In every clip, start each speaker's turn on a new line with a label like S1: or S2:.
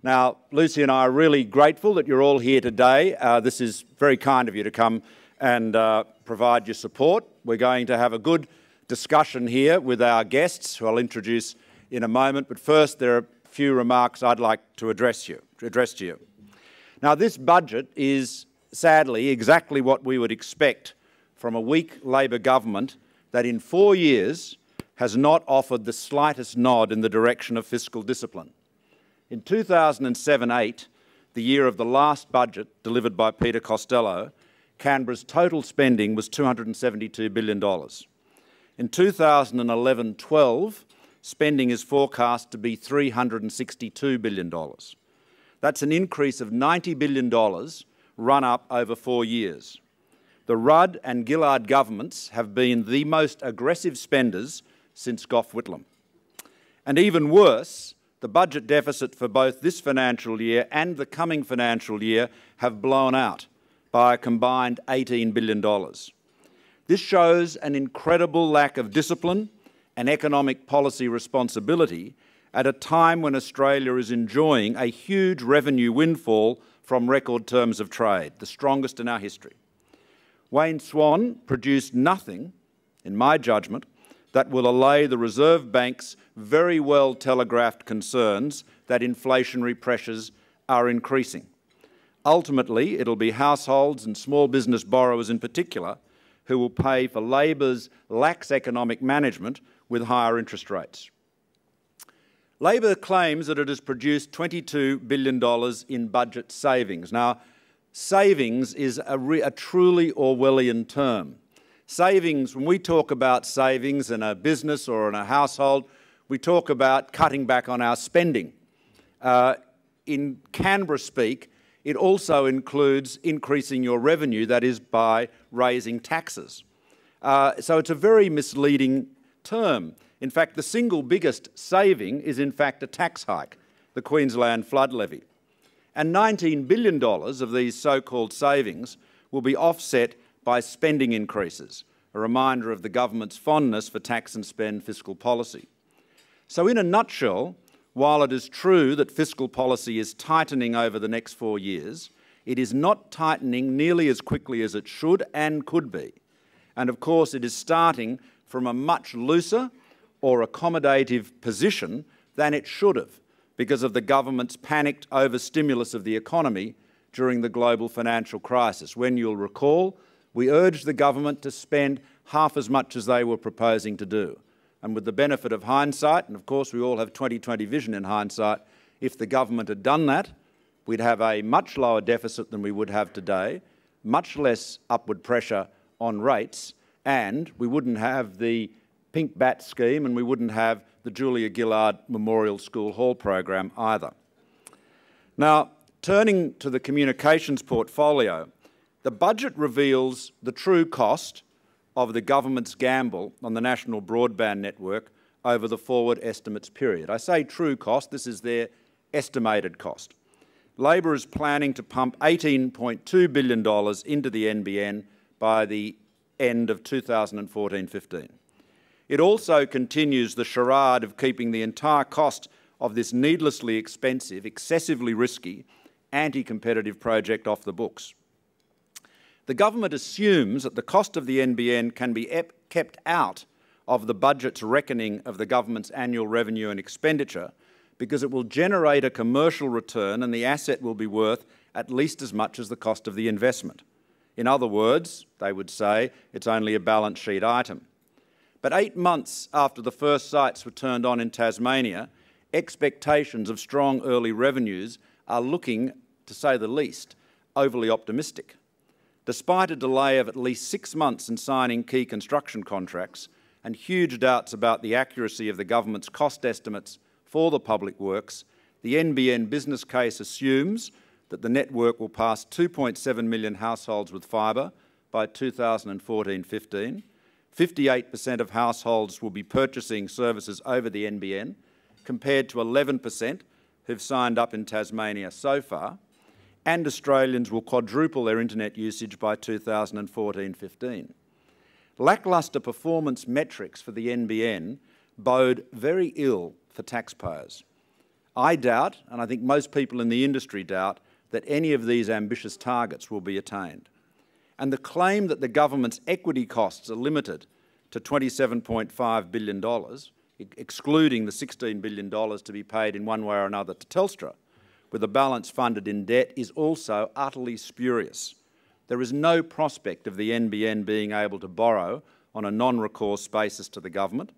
S1: Now, Lucy and I are really grateful that you're all here today. This is very kind of you to come and provide your support. We're going to have a good discussion here with our guests, who I'll introduce in a moment. But first, there are a few remarks I'd like to address to you. Now, this budget is, sadly, exactly what we would expect from a weak Labor government that in 4 years has not offered the slightest nod in the direction of fiscal discipline. In 2007-8, the year of the last budget delivered by Peter Costello, Canberra's total spending was $272 billion. In 2011-12, spending is forecast to be $362 billion. That's an increase of $90 billion run up over 4 years. The Rudd and Gillard governments have been the most aggressive spenders since Gough Whitlam. And even worse, the budget deficit for both this financial year and the coming financial year have blown out by a combined $18 billion. This shows an incredible lack of discipline and economic policy responsibility at a time when Australia is enjoying a huge revenue windfall from record terms of trade, the strongest in our history. Wayne Swan produced nothing, in my judgment, that will allay the Reserve Bank's very well telegraphed concerns that inflationary pressures are increasing. Ultimately, it'll be households and small business borrowers in particular who will pay for Labor's lax economic management with higher interest rates. Labor claims that it has produced $22 billion in budget savings. Now, savings is a truly Orwellian term. Savings, when we talk about savings in a business or in a household, we talk about cutting back on our spending. In Canberra speak, it also includes increasing your revenue, that is by raising taxes. So it's a very misleading term. In fact, the single biggest saving is in fact a tax hike, the Queensland flood levy. And $19 billion of these so-called savings will be offset by spending increases, a reminder of the government's fondness for tax and spend fiscal policy. So in a nutshell, while it is true that fiscal policy is tightening over the next 4 years, it is not tightening nearly as quickly as it should and could be. And of course, it is starting from a much looser or accommodative position than it should have because of the government's panicked overstimulus of the economy during the global financial crisis, when you'll recall, we urged the government to spend half as much as they were proposing to do. And with the benefit of hindsight, and of course we all have 20/20 vision in hindsight, if the government had done that, we'd have a much lower deficit than we would have today, much less upward pressure on rates, and we wouldn't have the Pink Bat scheme and we wouldn't have the Julia Gillard Memorial School Hall program either. Now, turning to the communications portfolio, the budget reveals the true cost of the government's gamble on the national broadband network over the forward estimates period. I say true cost, this is their estimated cost. Labor is planning to pump $18.2 billion into the NBN by the end of 2014-15. It also continues the charade of keeping the entire cost of this needlessly expensive, excessively risky, anti-competitive project off the books. The government assumes that the cost of the NBN can be kept out of the budget's reckoning of the government's annual revenue and expenditure because it will generate a commercial return and the asset will be worth at least as much as the cost of the investment. In other words, they would say, it's only a balance sheet item. But 8 months after the first sites were turned on in Tasmania, expectations of strong early revenues are looking, to say the least, overly optimistic. Despite a delay of at least 6 months in signing key construction contracts and huge doubts about the accuracy of the government's cost estimates for the public works, the NBN business case assumes that the network will pass 2.7 million households with fibre by 2014-15. 58% of households will be purchasing services over the NBN, compared to 11% who've signed up in Tasmania so far, and Australians will quadruple their internet usage by 2014-15. Lacklustre performance metrics for the NBN bode very ill for taxpayers. I doubt, and I think most people in the industry doubt, that any of these ambitious targets will be attained. And the claim that the government's equity costs are limited to $27.5 billion, excluding the $16 billion to be paid in one way or another to Telstra, with the balance funded in debt, is also utterly spurious. There is no prospect of the NBN being able to borrow on a non-recourse basis to the government,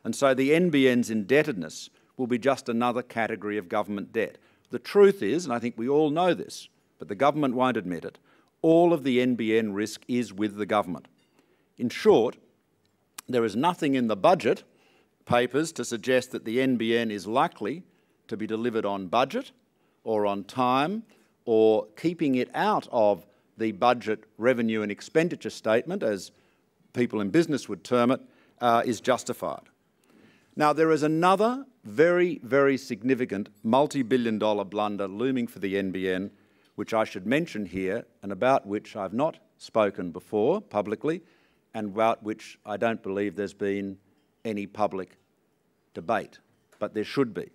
S1: and so the NBN's indebtedness will be just another category of government debt. The truth is, and I think we all know this, but the government won't admit it, all of the NBN risk is with the government. In short, there is nothing in the budget papers to suggest that the NBN is likely to be delivered on budget or on time, or keeping it out of the budget revenue and expenditure statement, as people in business would term it, is justified. Now, there is another very, very significant multi-billion-dollar blunder looming for the NBN, which I should mention here, and about which I've not spoken before publicly, and about which I don't believe there's been any public debate, but there should be.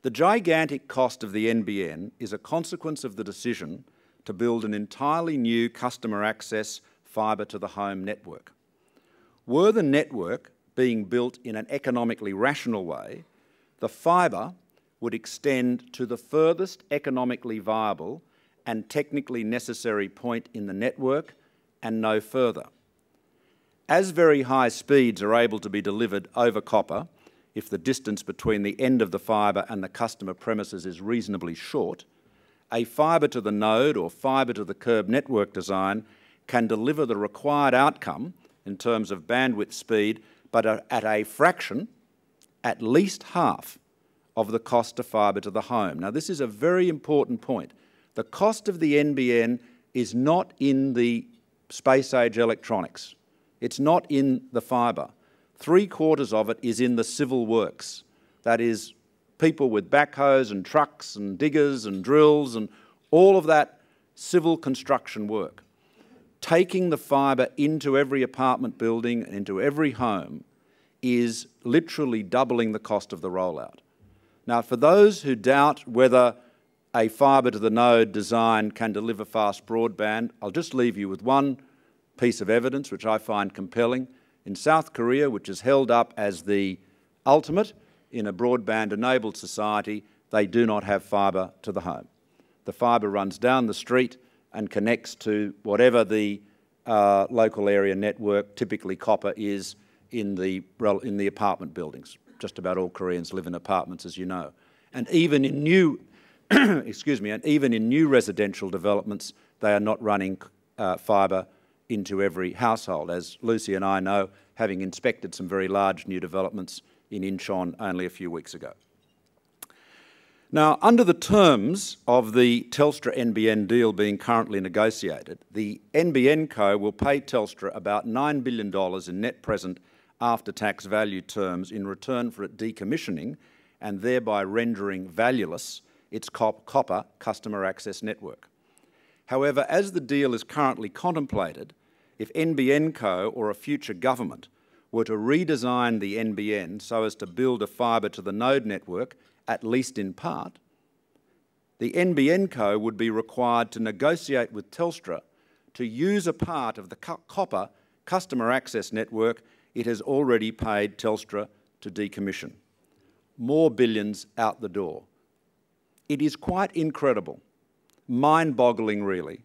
S1: The gigantic cost of the NBN is a consequence of the decision to build an entirely new customer access fibre-to-the-home network. Were the network being built in an economically rational way, the fibre would extend to the furthest economically viable and technically necessary point in the network and no further. As very high speeds are able to be delivered over copper, if the distance between the end of the fibre and the customer premises is reasonably short, a fibre-to-the-node or fibre-to-the-curb network design can deliver the required outcome in terms of bandwidth speed, but at a fraction, at least half, of the cost of fibre to the home. Now, this is a very important point. The cost of the NBN is not in the space-age electronics. It's not in the fibre. 3/4 of it is in the civil works. That is, people with backhoes and trucks and diggers and drills and all of that civil construction work. Taking the fibre into every apartment building and into every home is literally doubling the cost of the rollout. Now, for those who doubt whether a fibre-to-the-node design can deliver fast broadband, I'll just leave you with one piece of evidence which I find compelling. In South Korea, which is held up as the ultimate in a broadband-enabled society, they do not have fibre to the home. The fibre runs down the street and connects to whatever the local area network, typically copper, is in the apartment buildings. Just about all Koreans live in apartments, as you know. And even in new, and even in new residential developments, they are not running fibre into every household, as Lucy and I know, having inspected some very large new developments in Incheon only a few weeks ago. Now, under the terms of the Telstra-NBN deal being currently negotiated, the NBN Co will pay Telstra about $9 billion in net present after-tax value terms in return for it decommissioning and thereby rendering valueless its copper customer access network. However, as the deal is currently contemplated, if NBN Co or a future government were to redesign the NBN so as to build a fibre-to-the-node network, at least in part, the NBN Co would be required to negotiate with Telstra to use a part of the copper customer access network it has already paid Telstra to decommission. More billions out the door. It is quite incredible, mind-boggling really,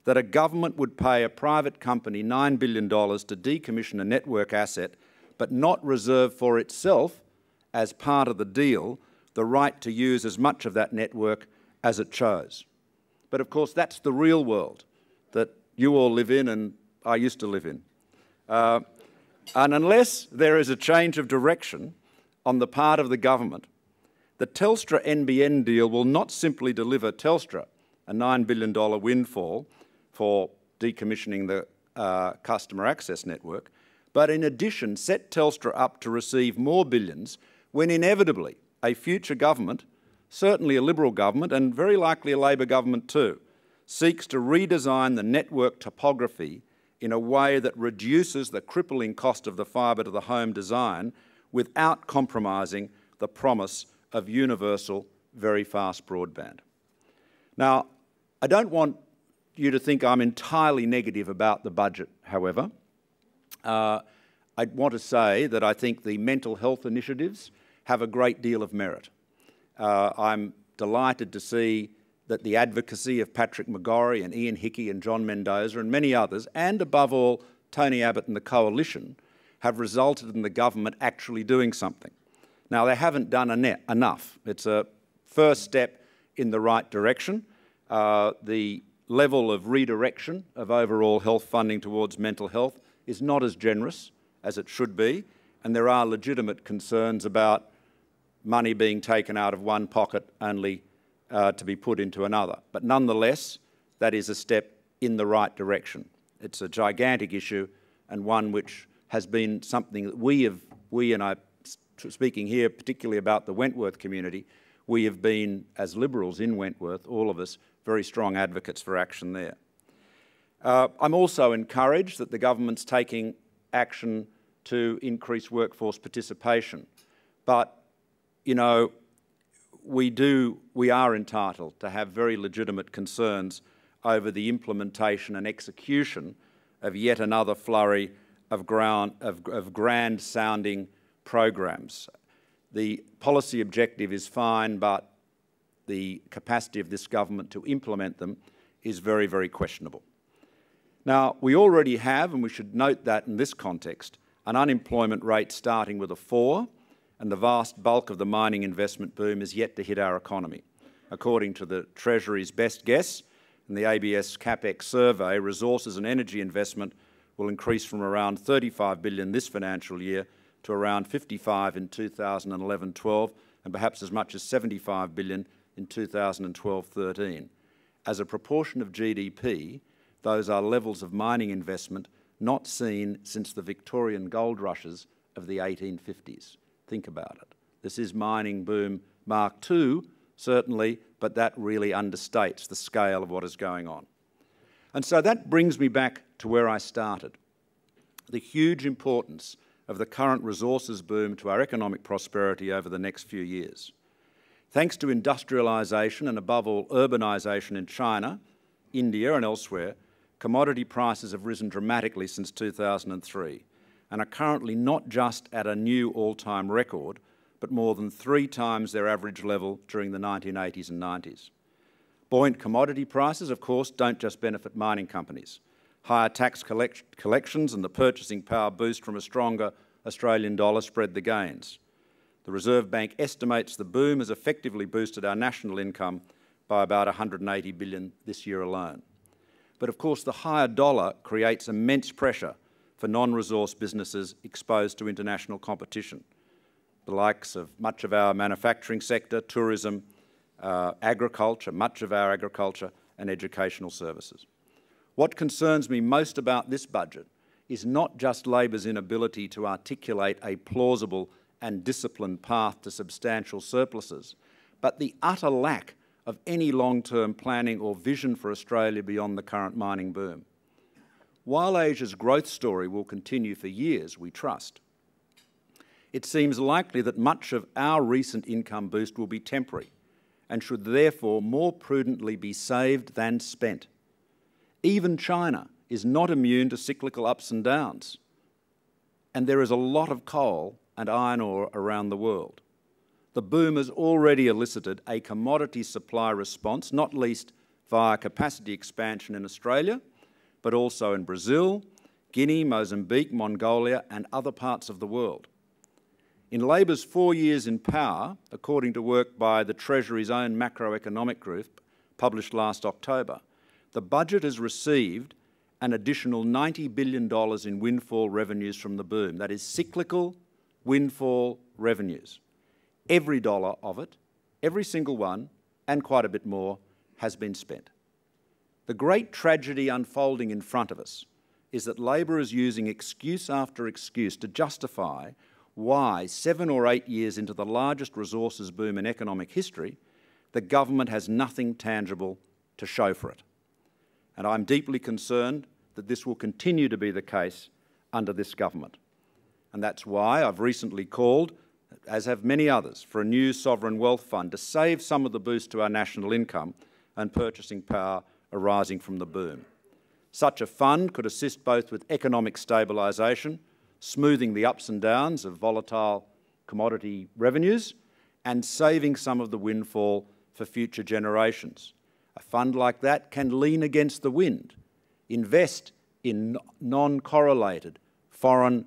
S1: that a government would pay a private company $9 billion to decommission a network asset but not reserve for itself, as part of the deal, the right to use as much of that network as it chose. But of course, that's the real world that you all live in and I used to live in. And unless there is a change of direction on the part of the government, the Telstra-NBN deal will not simply deliver Telstra a $9 billion windfall for decommissioning the customer access network, but in addition set Telstra up to receive more billions when inevitably a future government, certainly a Liberal government and very likely a Labor government too, seeks to redesign the network topography in a way that reduces the crippling cost of the fibre to the home design without compromising the promise of universal, very fast broadband. Now, I don't want you to think I'm entirely negative about the budget, however. I want to say that I think the mental health initiatives have a great deal of merit. I'm delighted to see that the advocacy of Patrick McGorry and Ian Hickey and John Mendoza and many others, and above all Tony Abbott and the Coalition, have resulted in the government actually doing something. Now, they haven't done enough. It's a first step in the right direction. The level of redirection of overall health funding towards mental health is not as generous as it should be, and there are legitimate concerns about money being taken out of one pocket only to be put into another. But nonetheless, that is a step in the right direction. It's a gigantic issue and one which has been something that we, and I'm speaking here particularly about the Wentworth community, we have been, as Liberals in Wentworth, all of us, very strong advocates for action there. I'm also encouraged that the government's taking action to increase workforce participation. But, you know, we are entitled to have very legitimate concerns over the implementation and execution of yet another flurry of grand-sounding programs. The policy objective is fine, but the capacity of this government to implement them is very, very questionable. Now, we already have, and we should note that in this context, an unemployment rate starting with a 4, and the vast bulk of the mining investment boom is yet to hit our economy. According to the Treasury's best guess, in the ABS CapEx survey, resources and energy investment will increase from around $35 billion this financial year to around $55 billion in 2011-12, and perhaps as much as $75 billion in 2012-13. As a proportion of GDP, those are levels of mining investment not seen since the Victorian gold rushes of the 1850s. Think about it. This is mining boom Mark II, certainly, but that really understates the scale of what is going on. And so that brings me back to where I started. The huge importance of the current resources boom to our economic prosperity over the next few years. Thanks to industrialisation and, above all, urbanisation in China, India and elsewhere, commodity prices have risen dramatically since 2003 and are currently not just at a new all-time record, but more than 3 times their average level during the 1980s and 90s. Buoyant commodity prices, of course, don't just benefit mining companies. Higher tax collections and the purchasing power boost from a stronger Australian dollar spread the gains. The Reserve Bank estimates the boom has effectively boosted our national income by about $180 billion this year alone. But of course, the higher dollar creates immense pressure for non-resource businesses exposed to international competition, the likes of much of our manufacturing sector, tourism, agriculture, much of our agriculture, and educational services. What concerns me most about this budget is not just Labor's inability to articulate a plausible and disciplined path to substantial surpluses, but the utter lack of any long-term planning or vision for Australia beyond the current mining boom. While Asia's growth story will continue for years, we trust, it seems likely that much of our recent income boost will be temporary and should therefore more prudently be saved than spent. Even China is not immune to cyclical ups and downs, and there is a lot of coal and iron ore around the world. The boom has already elicited a commodity supply response, not least via capacity expansion in Australia, but also in Brazil, Guinea, Mozambique, Mongolia, and other parts of the world. In Labor's 4 years in power, according to work by the Treasury's own macroeconomic group, published last October, the budget has received an additional $90 billion in windfall revenues from the boom. That is cyclical windfall revenues. Every dollar of it, every single one, and quite a bit more, has been spent. The great tragedy unfolding in front of us is that Labor is using excuse after excuse to justify why 7 or 8 years into the largest resources boom in economic history, the government has nothing tangible to show for it. And I'm deeply concerned that this will continue to be the case under this government. And that's why I've recently called, as have many others, for a new sovereign wealth fund to save some of the boost to our national income and purchasing power arising from the boom. Such a fund could assist both with economic stabilisation, smoothing the ups and downs of volatile commodity revenues, and saving some of the windfall for future generations. A fund like that can lean against the wind, invest in non-correlated foreign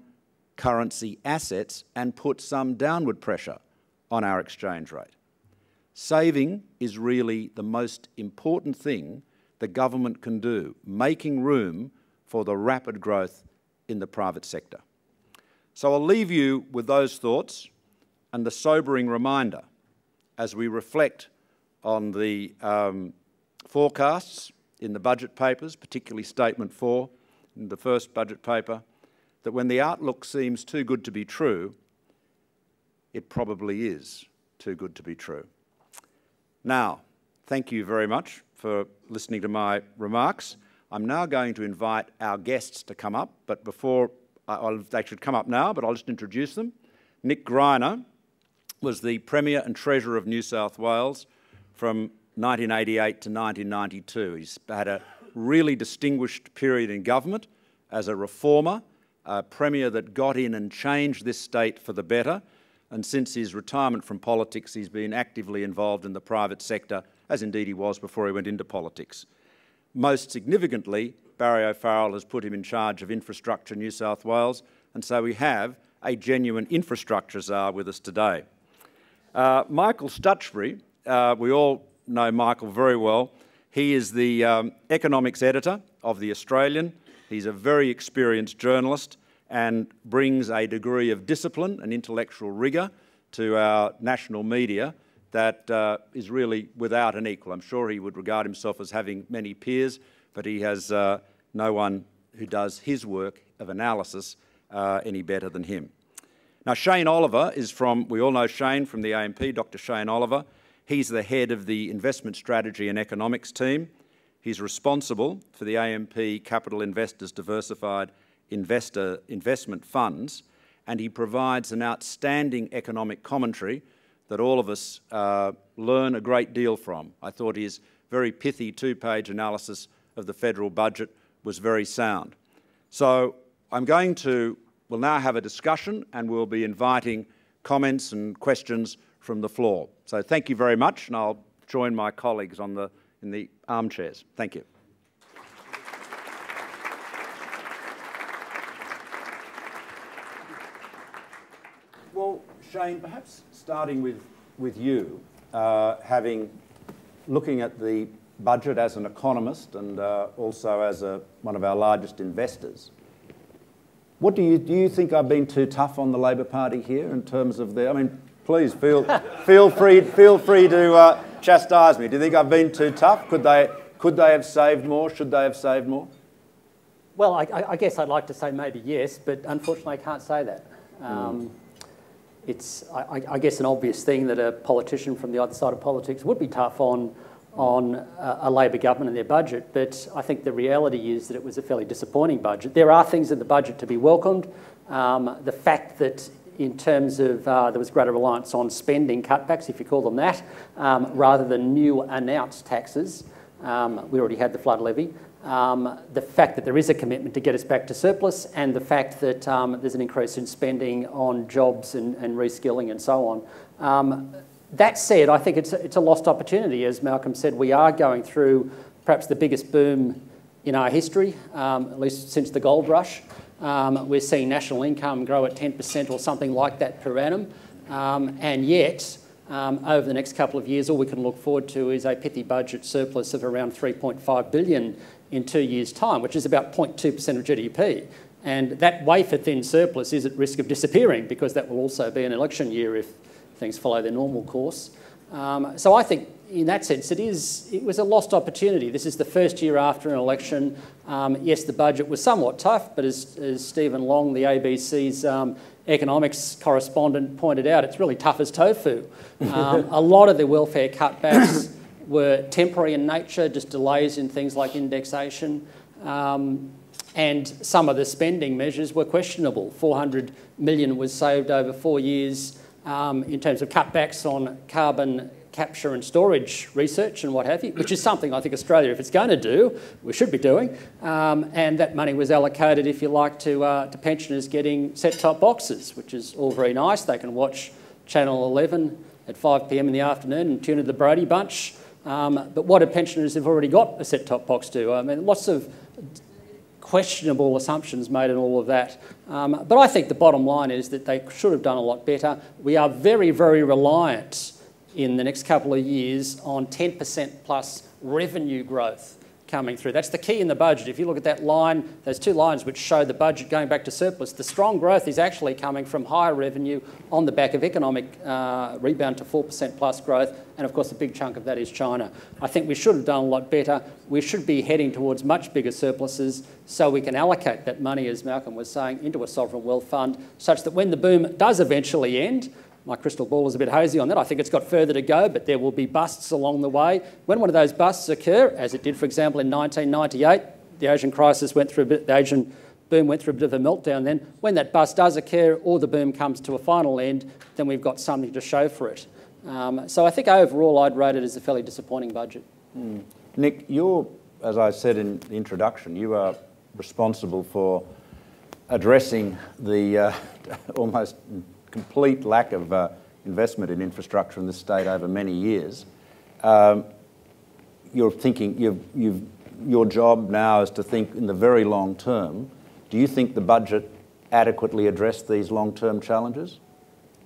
S1: currency assets and put some downward pressure on our exchange rate. Saving is really the most important thing the government can do, making room for the rapid growth in the private sector. So I'll leave you with those thoughts and the sobering reminder as we reflect on the forecasts in the budget papers, particularly Statement 4 in the first budget paper, that when the outlook seems too good to be true, it probably is too good to be true. Now, thank you very much for listening to my remarks. I'm now going to invite our guests to come up, but before, they should come up now, but I'll just introduce them. Nick Greiner was the Premier and Treasurer of New South Wales from 1988 to 1992. He's had a really distinguished period in government as a reformer, a Premier that got in and changed this state for the better, and since his retirement from politics, he's been actively involved in the private sector, as indeed he was before he went into politics. Most significantly, Barry O'Farrell has put him in charge of Infrastructure New South Wales, and so we have a genuine infrastructure czar with us today. Michael Stutchbury, we all know Michael very well. He is the economics editor of The Australian. He's a very experienced journalist and brings a degree of discipline and intellectual rigour to our national media that is really without an equal. I'm sure he would regard himself as having many peers, but he has no one who does his work of analysis any better than him. Now, Shane Oliver is from, we all know Shane from the AMP, Dr. Shane Oliver. He's the head of the Investment Strategy and Economics team. He's responsible for the AMP Capital Investors Diversified Investment Funds, and he provides an outstanding economic commentary that all of us learn a great deal from. I thought his very pithy two-page analysis of the federal budget was very sound. So we'll now have a discussion and we'll be inviting comments and questions from the floor. So thank you very much, and I'll join my colleagues in the armchairs. Thank you. Well, Shane, perhaps starting with you, looking at the budget as an economist and also as one of our largest investors, what do you think I've been too tough on the Labor Party here in terms of their? I mean, please feel free to chastise me. Do you think I've been too tough? Could they have saved more? Should they have saved more?
S2: Well, I guess I'd like to say maybe yes, but unfortunately I can't say that. It's, I guess, an obvious thing that a politician from the other side of politics would be tough on a Labor government and their budget, but I think the reality is that it was a fairly disappointing budget. There are things in the budget to be welcomed. The fact that in terms of there was greater reliance on spending cutbacks, if you call them that, rather than new announced taxes. We already had the flood levy. The fact that there is a commitment to get us back to surplus, and the fact that there's an increase in spending on jobs and reskilling and so on. That said, I think it's a lost opportunity. As Malcolm said, we are going through perhaps the biggest boom in our history, at least since the gold rush. We're seeing national income grow at 10% or something like that per annum, and yet over the next couple of years all we can look forward to is a pithy budget surplus of around $3.5 billion in 2 years' time, which is about 0.2% of GDP. And that wafer-thin surplus is at risk of disappearing because that will also be an election year if things follow their normal course. So I think in that sense it was a lost opportunity. This is the first year after an election. Yes, the budget was somewhat tough, but as Stephen Long, the ABC's economics correspondent, pointed out, it's really tough as tofu. A lot of the welfare cutbacks were temporary in nature, just delays in things like indexation. And some of the spending measures were questionable. $400 million was saved over 4 years in terms of cutbacks on carbon capture and storage research and what have you, which is something I think Australia, if it's going to do, we should be doing. And that money was allocated, if you like, to pensioners getting set-top boxes, which is all very nice. They can watch Channel 11 at 5 p.m. in the afternoon and tune into the Brady Bunch. But what do pensioners who've already got a set-top box do? I mean, lots of questionable assumptions made in all of that. But I think the bottom line is that they should have done a lot better. We are very, very reliant in the next couple of years on 10% plus revenue growth coming through. That's the key in the budget. If you look at that line, those two lines which show the budget going back to surplus, the strong growth is actually coming from higher revenue on the back of economic rebound to 4% plus growth. And of course, a big chunk of that is China. I think we should have done a lot better. We should be heading towards much bigger surpluses so we can allocate that money, as Malcolm was saying, into a sovereign wealth fund such that when the boom does eventually end, my crystal ball is a bit hazy on that. I think it's got further to go, but there will be busts along the way. When one of those busts occur, as it did, for example, in 1998, the Asian crisis went through a bit, the Asian boom went through a bit of a meltdown then. When that bust does occur or the boom comes to a final end, then we've got something to show for it. So I think overall I'd rate it as a fairly disappointing budget.
S1: Nick, as I said in the introduction, you are responsible for addressing the almost complete lack of investment in infrastructure in this state over many years. You're thinking, your job now is to think in the very long term. Do you think the budget adequately addressed these long-term challenges?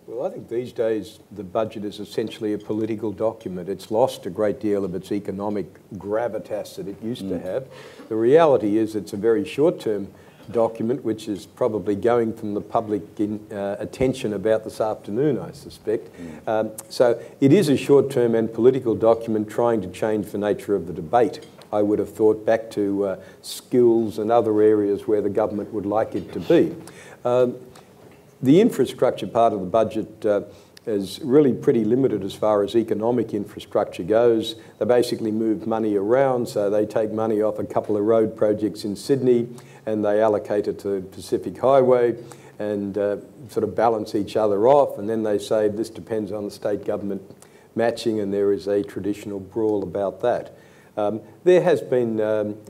S3: Well, I think these days the budget is essentially a political document. It's lost a great deal of its economic gravitas that it used to have. The reality is it's a very short-term document, which is probably going from the public attention about this afternoon, I suspect. So it is a short-term and political document trying to change the nature of the debate. I would have thought back to skills and other areas where the government would like it to be. The infrastructure part of the budget is really pretty limited as far as economic infrastructure goes. They basically move money around, so they take money off a couple of road projects in Sydney and they allocate it to Pacific Highway and sort of balance each other off, and then they say this depends on the state government matching, and there is a traditional brawl about that. There has been,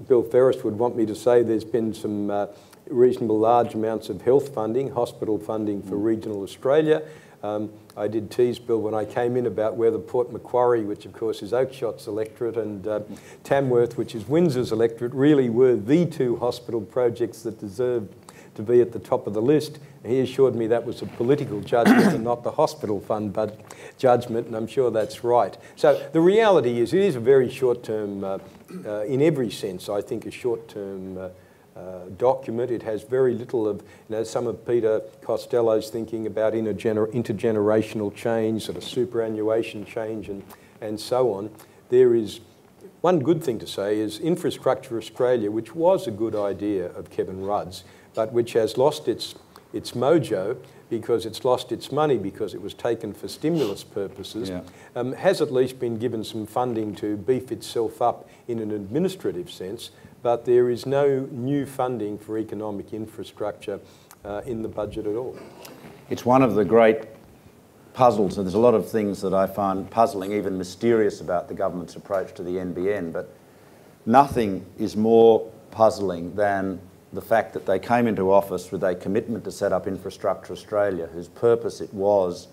S3: Bill Ferris would want me to say, there's been some reasonable large amounts of health funding, hospital funding for regional Australia. I did tease Bill when I came in about whether Port Macquarie, which of course is Oakeshot's electorate, and Tamworth, which is Windsor's electorate, really were the two hospital projects that deserved to be at the top of the list. And he assured me that was a political judgment and not the hospital fund judgment, and I'm sure that's right. So the reality is it is a very short-term, in every sense, I think, a short-term document. It has very little of, some of Peter Costello's thinking about intergenerational change, sort of superannuation change and so on. There is one good thing to say is Infrastructure Australia, which was a good idea of Kevin Rudd's, but which has lost its mojo because it's lost its money because it was taken for stimulus purposes, has at least been given some funding to beef itself up in an administrative sense, but there is no new funding for economic infrastructure in the budget at all.
S1: It's one of the great puzzles, and there's a lot of things that I find puzzling, even mysterious about the government's approach to the NBN, but nothing is more puzzling than the fact that they came into office with a commitment to set up Infrastructure Australia, whose purpose it was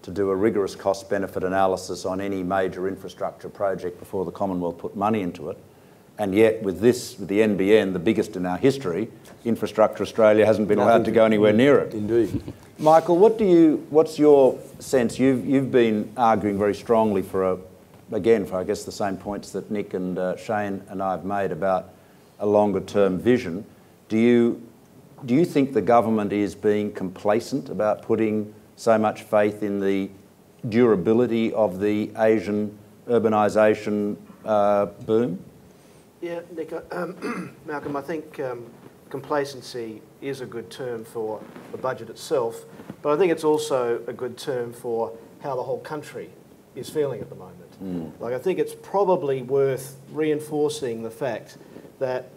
S1: to do a rigorous cost-benefit analysis on any major infrastructure project before the Commonwealth put money into it. And yet, with the NBN, the biggest in our history, Infrastructure Australia hasn't been allowed to go anywhere near it.
S3: Indeed.
S1: Michael, what's your sense? You've been arguing very strongly for I guess the same points that Nick and Shane and I have made about a longer-term vision. Do you think the government is being complacent about putting so much faith in the durability of the Asian urbanisation boom?
S4: Yeah, Nick, Malcolm, I think complacency is a good term for the budget itself, but I think it's also a good term for how the whole country is feeling at the moment. Like, I think it's probably worth reinforcing the fact that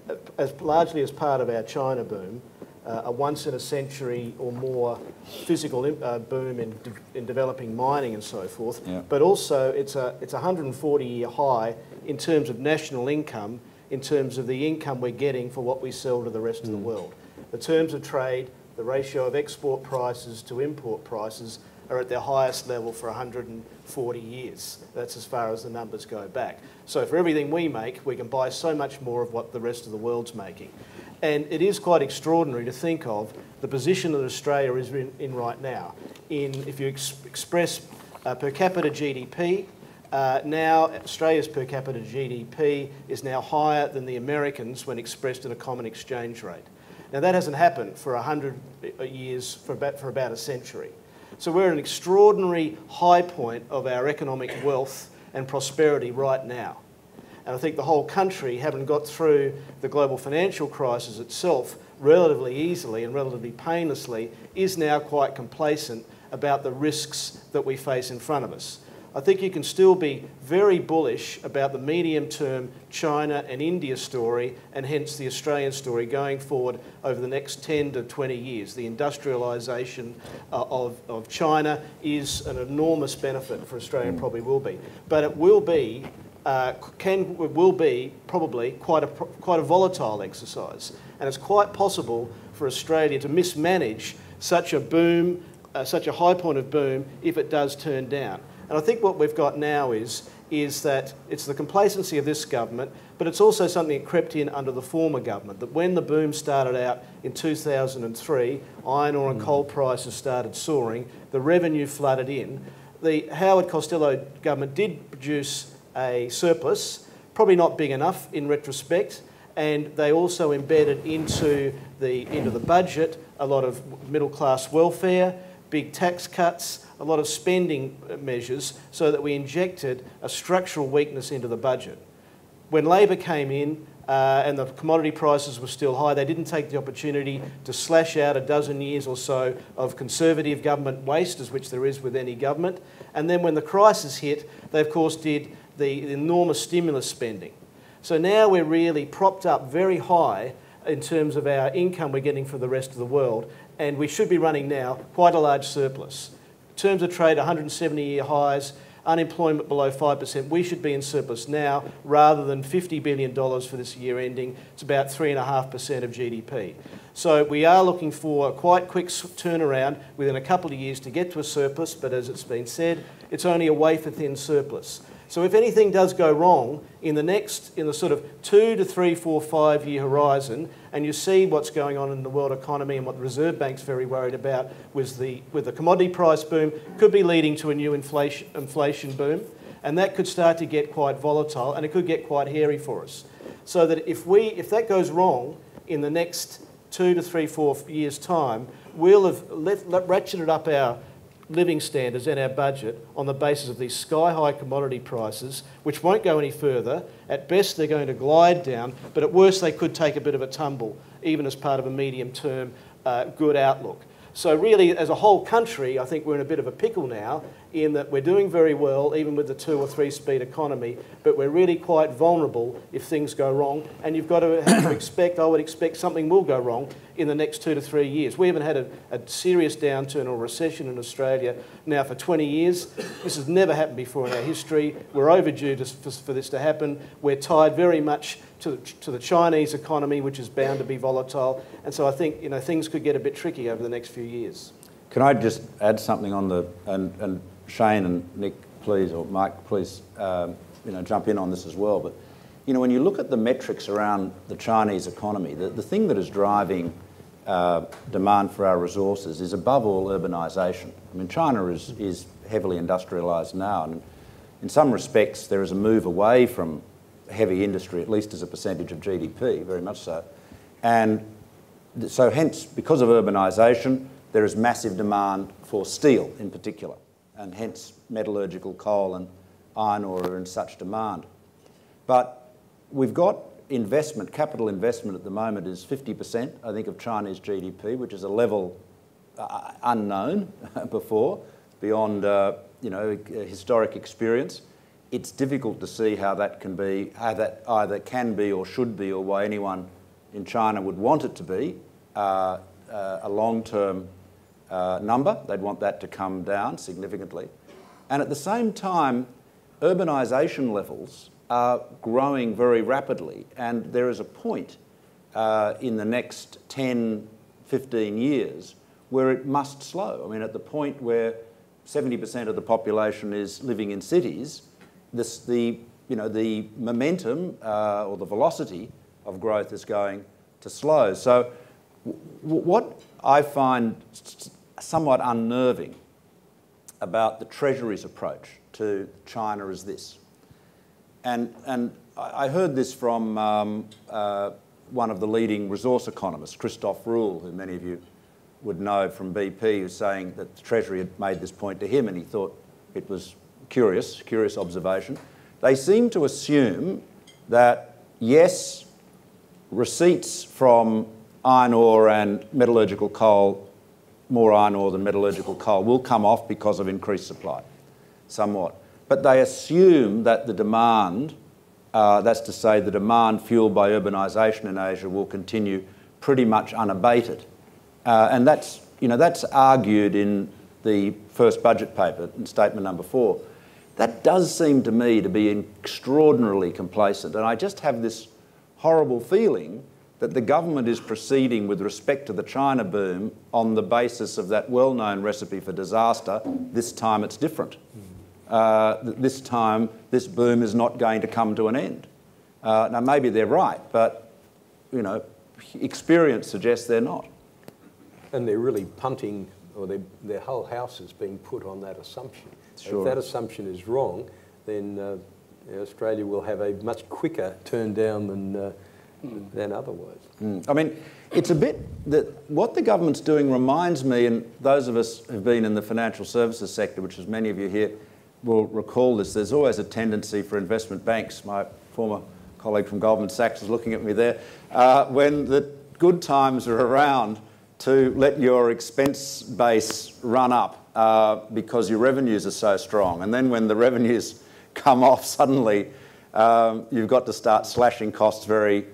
S4: largely as part of our China boom, a once-in-a-century or more physical boom in developing mining and so forth, but also it's a 140-year high in terms of national income, in terms of the income we're getting for what we sell to the rest of the world. The terms of trade, the ratio of export prices to import prices are at their highest level for 140 years. That's as far as the numbers go back. So for everything we make, we can buy so much more of what the rest of the world's making. And it is quite extraordinary to think of the position that Australia is in right now. If you express per capita GDP, now Australia's per capita GDP is now higher than the Americans when expressed in a common exchange rate. Now that hasn't happened for 100 years, for about a century. So we're at an extraordinary high point of our economic wealth and prosperity right now. And I think the whole country, having got through the global financial crisis itself relatively easily and relatively painlessly, is now quite complacent about the risks that we face in front of us. I think you can still be very bullish about the medium-term China and India story, and hence the Australian story going forward over the next 10 to 20 years. The industrialisation of China is an enormous benefit for Australia, and probably will be. But it will be probably quite a volatile exercise, and it's quite possible for Australia to mismanage such a boom, such a high point of boom, if it does turn down. And I think what we've got now is that it's the complacency of this government, but it's also something that crept in under the former government, that when the boom started out in 2003, iron ore and coal prices started soaring, the revenue flooded in. The Howard Costello government did produce a surplus, probably not big enough in retrospect, and they also embedded into the budget a lot of middle-class welfare, big tax cuts, a lot of spending measures, so that we injected a structural weakness into the budget. When Labor came in and the commodity prices were still high, they didn't take the opportunity to slash out a dozen years or so of conservative government waste, as which there is with any government. And then when the crisis hit, they of course did the enormous stimulus spending. So now we're really propped up very high in terms of our income we're getting from the rest of the world, and we should be running now quite a large surplus. Terms of trade, 170-year highs, unemployment below 5%. We should be in surplus now rather than $50 billion for this year ending. It's about 3.5% of GDP. So we are looking for a quite quick turnaround within a couple of years to get to a surplus, but as it's been said, it's only a wafer-thin surplus. So if anything does go wrong in the sort of 2 to 3, 4, 5 year horizon, and you see what's going on in the world economy and what the Reserve Bank's very worried about with the commodity price boom, could be leading to a new inflation boom, and that could start to get quite volatile, and it could get quite hairy for us. So that if that goes wrong in the next 2 to 3, 4 years' time, we'll have ratcheted up our living standards and our budget on the basis of these sky-high commodity prices, which won't go any further. At best, they're going to glide down, but at worst, they could take a bit of a tumble, even as part of a medium-term good outlook. So really, as a whole country, I think we're in a bit of a pickle now, in that we're doing very well, even with the 2 or 3 speed economy, but we're really quite vulnerable if things go wrong, and you've got to expect, I would expect something will go wrong in the next 2 to 3 years. We haven't had a serious downturn or recession in Australia now for 20 years. This has never happened before in our history. We're overdue for this to happen. We're tied very much to the Chinese economy, which is bound to be volatile, and so I think things could get a bit tricky over the next few years.
S1: Can I just add something on and Shane and Nick, please, or Mike, please, jump in on this as well. But when you look at the metrics around the Chinese economy, the thing that is driving demand for our resources is above all urbanisation. I mean, China is heavily industrialised now, and in some respects there is a move away from heavy industry, at least as a percentage of GDP, very much so. And so hence, because of urbanisation, there is massive demand for steel in particular, and hence metallurgical coal and iron ore are in such demand. But we've got investment, capital investment at the moment is 50%, I think, of Chinese GDP, which is a level unknown before, beyond historic experience. It's difficult to see how that can be, how that either can be or should be, or why anyone in China would want it to be, a long-term number. They'd want that to come down significantly. And at the same time, urbanisation levels are growing very rapidly, and there is a point in the next 10, 15 years where it must slow. I mean, at the point where 70% of the population is living in cities, the momentum or the velocity of growth is going to slow. So what I find somewhat unnerving about the Treasury's approach to China is this. And I heard this from one of the leading resource economists, Christoph Ruhl, who many of you would know from BP, who's saying that the Treasury had made this point to him and he thought it was curious observation. They seem to assume that, yes, receipts from iron ore and metallurgical coal, more iron ore than metallurgical coal, will come off because of increased supply, somewhat. But they assume that the demand, that's to say the demand fuelled by urbanisation in Asia, will continue pretty much unabated. And that's argued in the first budget paper, in statement number 4. That does seem to me to be extraordinarily complacent. And I just have this horrible feeling that the government is proceeding with respect to the China boom on the basis of that well-known recipe for disaster. This time it's different. This time this boom is not going to come to an end. Now maybe they're right, but experience suggests they're not.
S3: And they're really punting, or their whole house is being put on that assumption.
S1: Sure.
S3: If that assumption is wrong, then Australia will have a much quicker turn down than otherwise.
S1: I mean, it's a bit that what the government's doing reminds me, and those of us who've been in the financial services sector, which as many of you here will recall this, there's always a tendency for investment banks, my former colleague from Goldman Sachs is looking at me there, when the good times are around, to let your expense base run up because your revenues are so strong. And then when the revenues come off suddenly, you've got to start slashing costs very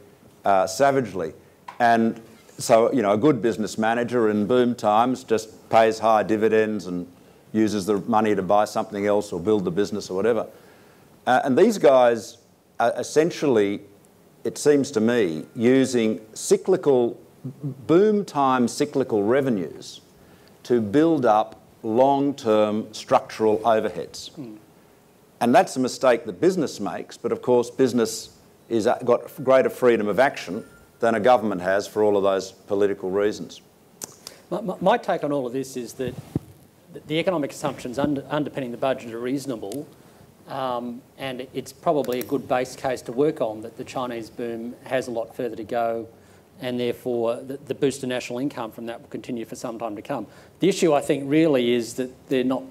S1: savagely. And so, a good business manager in boom times just pays high dividends and uses the money to buy something else or build the business or whatever. And these guys are essentially, it seems to me, using boom time cyclical revenues to build up long-term structural overheads. And that's a mistake that business makes, but of course business is got greater freedom of action than a government has for all of those political reasons.
S2: My take on all of this is that the economic assumptions underpinning the budget are reasonable, and it's probably a good base case to work on, that the Chinese boom has a lot further to go, and therefore the boost to national income from that will continue for some time to come. The issue, I think, really is that they're not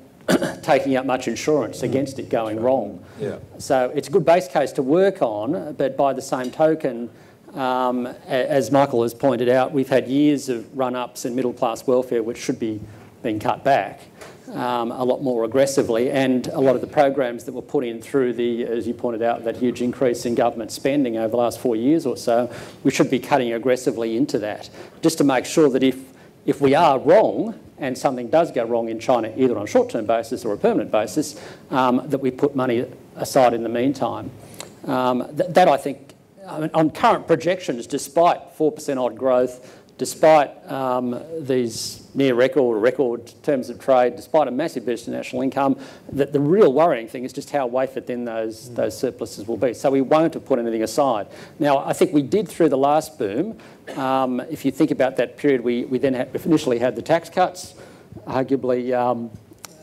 S2: taking out much insurance against it going wrong.
S3: Yeah.
S2: So it's a good base case to work on, but by the same token, as Michael has pointed out, we've had years of run-ups in middle-class welfare which should be being cut back a lot more aggressively, and a lot of the programs that were put in through as you pointed out, that huge increase in government spending over the last 4 years or so, we should be cutting aggressively into that, just to make sure that if we are wrong and something does go wrong in China, either on a short-term basis or a permanent basis, that we put money aside in the meantime. That I think, on current projections, despite 4% odd growth, despite these near record terms of trade, despite a massive boost in national income, that the real worrying thing is just how wafer thin those surpluses will be. So we won't have put anything aside. Now, I think we did through the last boom. If you think about that period, we then initially had the tax cuts. Arguably,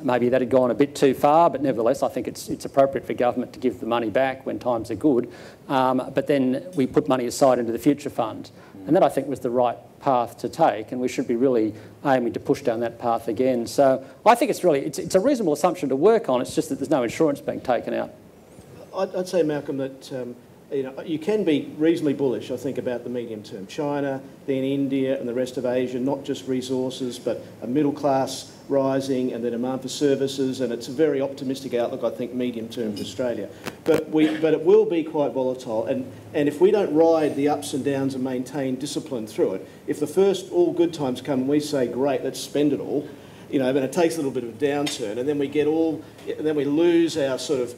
S2: maybe that had gone a bit too far, but nevertheless, I think it's appropriate for government to give the money back when times are good. But then we put money aside into the future fund. And that, I think, was the right path to take, and we should be really aiming to push down that path again. So I think it's a reasonable assumption to work on. It's just that there's no insurance being taken out.
S4: I'd say, Malcolm, that you can be reasonably bullish, I think, about the medium term. China, then India and the rest of Asia, not just resources, but a middle class rising and the demand for services, and it's a very optimistic outlook, I think, medium term for Australia. But it will be quite volatile, and if we don't ride the ups and downs and maintain discipline through it, if the first all good times come and we say, great, let's spend it all, then it takes a little bit of a downturn, and then we lose our sort of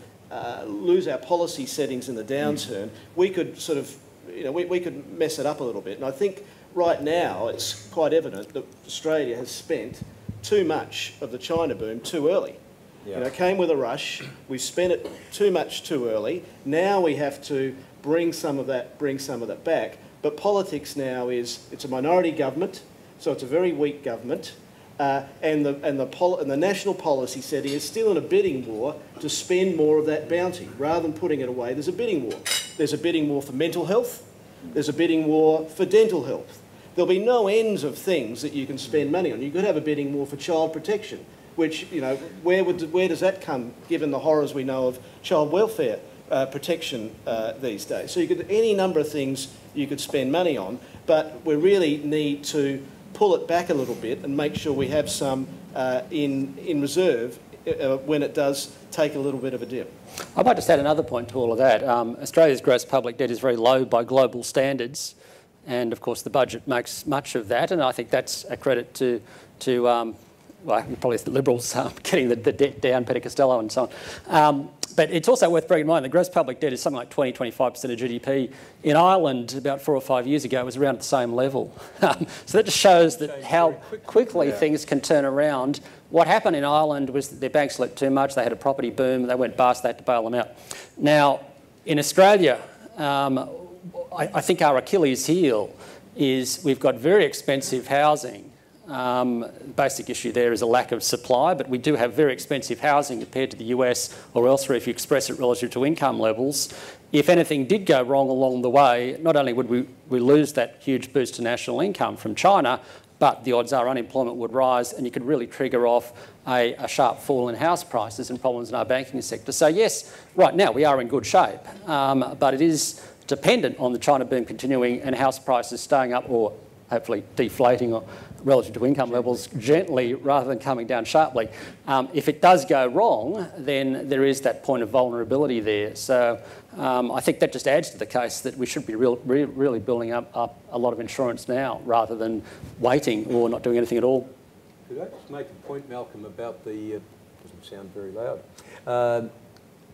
S4: lose our policy settings in the downturn, we could sort of, we could mess it up a little bit. And I think right now it's quite evident that Australia has spent too much of the China boom too early. Yeah. It came with a rush. We've spent it too much too early. Now we have to bring some of that back. But politics now it's a minority government, so it's a very weak government. And the national policy setting is still in a bidding war to spend more of that bounty. Rather than putting it away, there's a bidding war. There's a bidding war for mental health. There's a bidding war for dental health. There'll be no ends of things that you can spend money on. You could have a bidding war for child protection, which, where does that come, given the horrors we know of child welfare protection these days? So you could, any number of things you could spend money on, but we really need to pull it back a little bit and make sure we have some in reserve when it does take a little bit of a dip.
S2: I'd like to add another point to all of that. Australia's gross public debt is very low by global standards, and of course the budget makes much of that, and I think that's a credit to well, probably the Liberals getting the debt down, Peter Costello and so on. But it's also worth bearing in mind the gross public debt is something like 20–25% of GDP. In Ireland, about 4 or 5 years ago, it was around the same level. So that just shows that how quickly things can turn around. What happened in Ireland was that their banks let too much. They had a property boom. They went bust. They had to bail them out. Now, in Australia, I think our Achilles heel is we've got very expensive housing. Basic issue there is a lack of supply, but we do have very expensive housing compared to the US or elsewhere if you express it relative to income levels. If anything did go wrong along the way, not only would we lose that huge boost to national income from China, but the odds are unemployment would rise and you could really trigger off a sharp fall in house prices and problems in our banking sector. So yes, right now we are in good shape, but it is dependent on the China boom continuing and house prices staying up or hopefully deflating or relative to income levels gently rather than coming down sharply. If it does go wrong, then there is that point of vulnerability there. So I think that just adds to the case that we should be really building up a lot of insurance now rather than waiting or not doing anything at all.
S3: Could I just make a point, Malcolm, about the, doesn't sound very loud,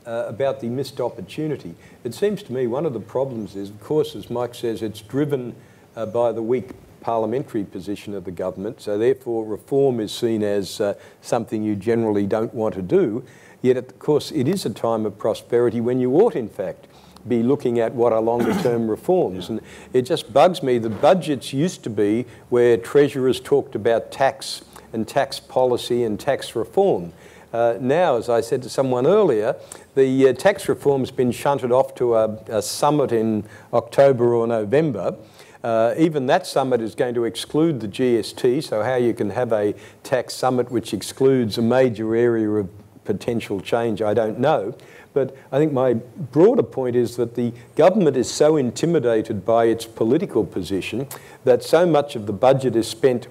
S3: about the missed opportunity. It seems to me one of the problems is, of course, as Mike says, it's driven by the weak parliamentary position of the government, so therefore reform is seen as something you generally don't want to do, yet of course it is a time of prosperity when you ought in fact be looking at what are longer term reforms. And it just bugs me, the budgets used to be where treasurers talked about tax and tax policy and tax reform. Now, as I said to someone earlier, the tax reform's been shunted off to a summit in October or November. Even that summit is going to exclude the GST, so how you can have a tax summit which excludes a major area of potential change, I don't know. But I think my broader point is that the government is so intimidated by its political position that so much of the budget is spent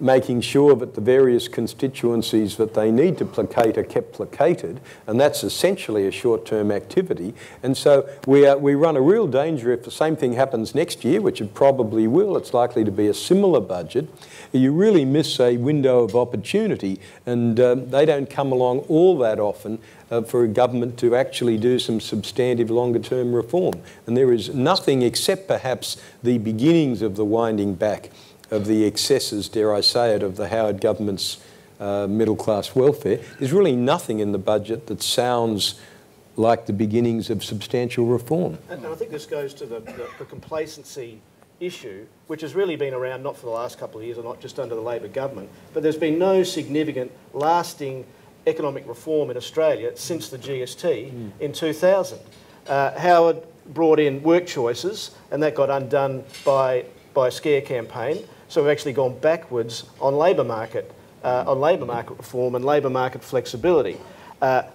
S3: making sure that the various constituencies that they need to placate are kept placated, and that's essentially a short-term activity. And so we run a real danger if the same thing happens next year, which it probably will, it's likely to be a similar budget. You really miss a window of opportunity, and they don't come along all that often for a government to actually do some substantive longer-term reform. And there is nothing except perhaps the beginnings of the winding back of the excesses, dare I say it, of the Howard government's middle-class welfare. There's really nothing in the budget that sounds like the beginnings of substantial reform.
S4: And I think this goes to the complacency issue, which has really been around not for the last couple of years or not just under the Labor government, but there's been no significant, lasting economic reform in Australia since the GST in 2000. Howard brought in work choices, and that got undone by a scare campaign. So we've actually gone backwards on labour market reform and labour market flexibility.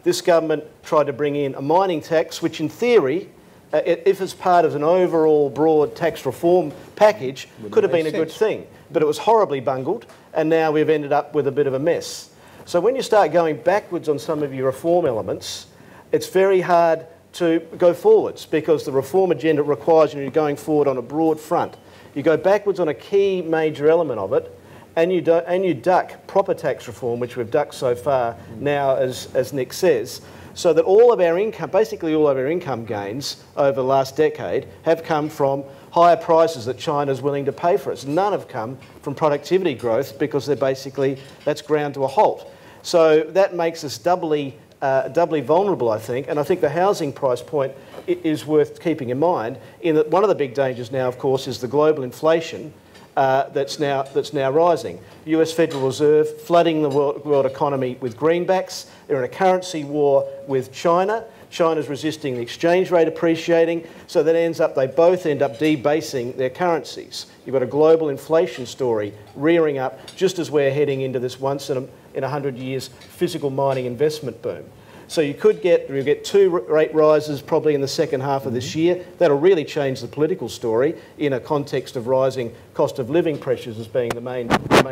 S4: This government tried to bring in a mining tax, which in theory if as part of an overall broad tax reform package, could have been a good thing. But it was horribly bungled, and now we've ended up with a bit of a mess. So when you start going backwards on some of your reform elements, it's very hard to go forwards, because the reform agenda requires you going forward on a broad front. You go backwards on a key major element of it, and you duck proper tax reform, which we've ducked so far now, as Nick says, so that all of our income, basically all of our income gains over the last decade, have come from higher prices that China's willing to pay for us. None have come from productivity growth, because that's ground to a halt. So that makes us doubly vulnerable, I think, and I think the housing price point is worth keeping in mind, in that one of the big dangers now, of course, is the global inflation that's now rising. US Federal Reserve flooding the world economy with greenbacks. They're in a currency war with China. China's resisting the exchange rate appreciating, so that they both end up debasing their currencies. You've got a global inflation story rearing up just as we're heading into this once in 100 years physical mining investment boom. So you'll get 2 rate rises probably in the second half of this year. That'll really change the political story in a context of rising cost of living pressures as being the main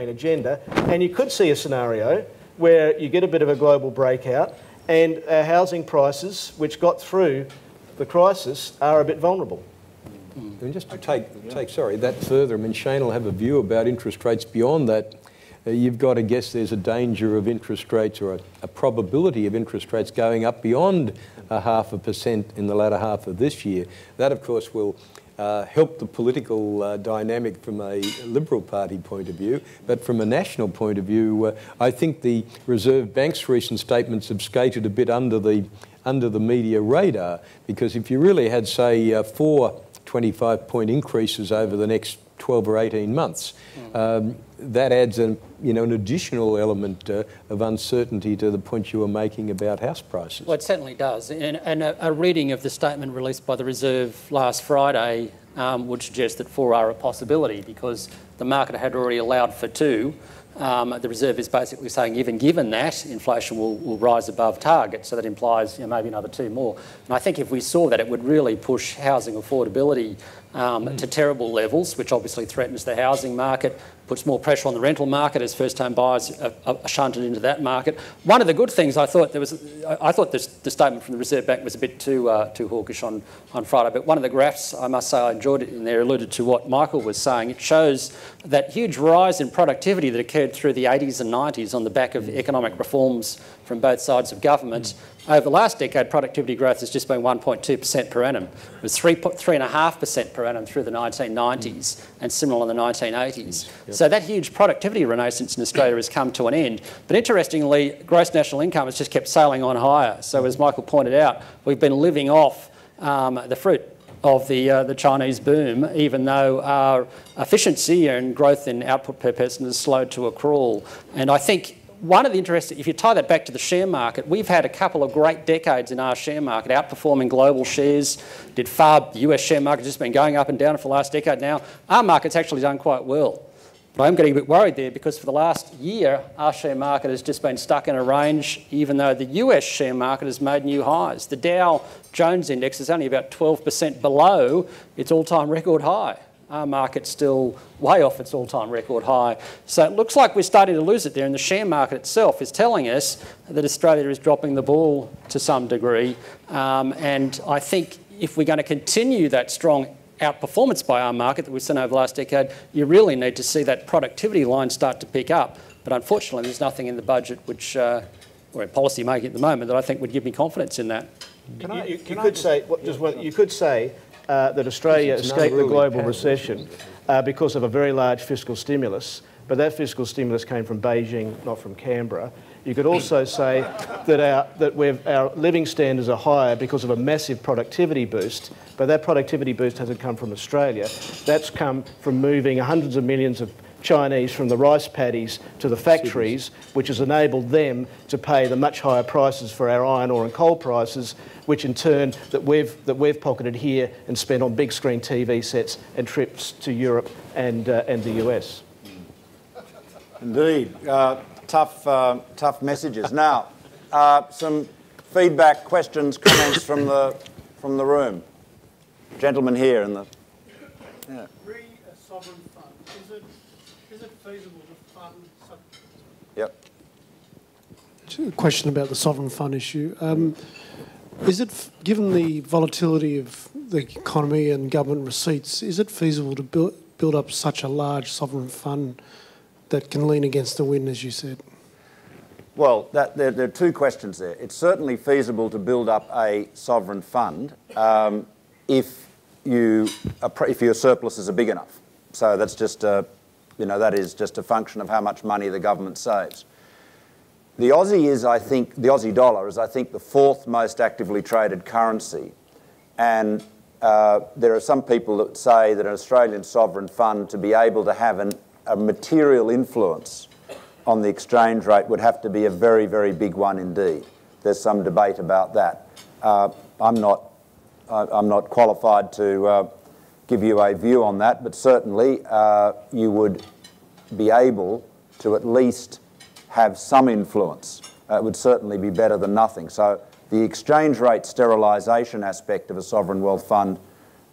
S4: agenda. And you could see a scenario where you get a bit of a global breakout, and our housing prices, which got through the crisis, are a bit vulnerable.
S3: And just to take that further, I mean, Shane will have a view about interest rates beyond that. You've got to guess there's a danger of interest rates, or a probability of interest rates going up beyond 0.5% in the latter half of this year. That, of course, will help the political dynamic from a Liberal Party point of view. But from a national point of view, I think the Reserve Bank's recent statements have skated a bit under the media radar, because if you really had, say, 4 25-point increases over the next 12 or 18 months, that adds an additional element of uncertainty to the point you were making about house prices.
S2: Well, it certainly does. And a reading of the statement released by the Reserve last Friday would suggest that 4 are a possibility, because the market had already allowed for 2. The Reserve is basically saying, even given that, inflation will rise above target, so that implies maybe another 2 more. And I think if we saw that, it would really push housing affordability to terrible levels, which obviously threatens the housing market, puts more pressure on the rental market as first-time buyers are shunted into that market. One of the good things, I thought the statement from the Reserve Bank was a bit too hawkish on Friday, but one of the graphs, I must say I enjoyed it in there, alluded to what Michael was saying. It shows that huge rise in productivity that occurred through the 80s and 90s on the back of economic reforms from both sides of government. Over the last decade, productivity growth has just been 1.2% per annum. It was 3.5% per annum through the 1990s, and similar in the 1980s. Yep. So that huge productivity renaissance in Australia has come to an end. But interestingly, gross national income has just kept sailing on higher. So as Michael pointed out, we've been living off the fruit of the Chinese boom, even though our efficiency and growth in output per person has slowed to a crawl. And I think one of the interesting, if you tie that back to the share market, we've had a couple of great decades in our share market, outperforming global shares. The US share market has just been going up and down for the last decade now. Our market's actually done quite well. But I'm getting a bit worried there, because for the last year, our share market has just been stuck in a range, even though the US share market has made new highs. The Dow Jones index is only about 12% below its all-time record high. Our market's still way off its all-time record high. So it looks like we're starting to lose it there, and the share market itself is telling us that Australia is dropping the ball to some degree. And I think if we're going to continue that strong outperformance by our market that we've seen over the last decade, you really need to see that productivity line start to pick up. But unfortunately, there's nothing in the budget which, or in policy making at the moment, that I think would give me confidence in that.
S4: You could say that Australia escaped the global recession because of a very large fiscal stimulus, but that fiscal stimulus came from Beijing, not from Canberra. You could also say that our living standards are higher because of a massive productivity boost, but that productivity boost hasn't come from Australia. That's come from moving hundreds of millions of Chinese from the rice paddies to the factories, which has enabled them to pay the much higher prices for our iron ore and coal prices, which in turn that we've pocketed here and spent on big screen TV sets and trips to Europe and the US.
S1: Indeed, tough messages. Now, some feedback, questions, comments from the room. Gentleman here in the... Yeah.
S5: A sovereign fund, is it feasible to fund such...
S1: Yep.
S5: A question about the sovereign fund issue. Is it, given the volatility of the economy and government receipts, is it feasible to build up such a large sovereign fund that can lean against the wind, as you said?
S1: Well, there are two questions there. It's certainly feasible to build up a sovereign fund if your surpluses are big enough. So that's just that is just a function of how much money the government saves. The Aussie is, I think, the Aussie dollar is, I think, the fourth most actively traded currency. And there are some people that say that an Australian sovereign fund, to be able to have a material influence on the exchange rate, would have to be a very, very big one indeed. There's some debate about that. I'm not qualified to give you a view on that, but certainly you would be able to at least have some influence. It would certainly be better than nothing. So the exchange rate sterilisation aspect of a sovereign wealth fund,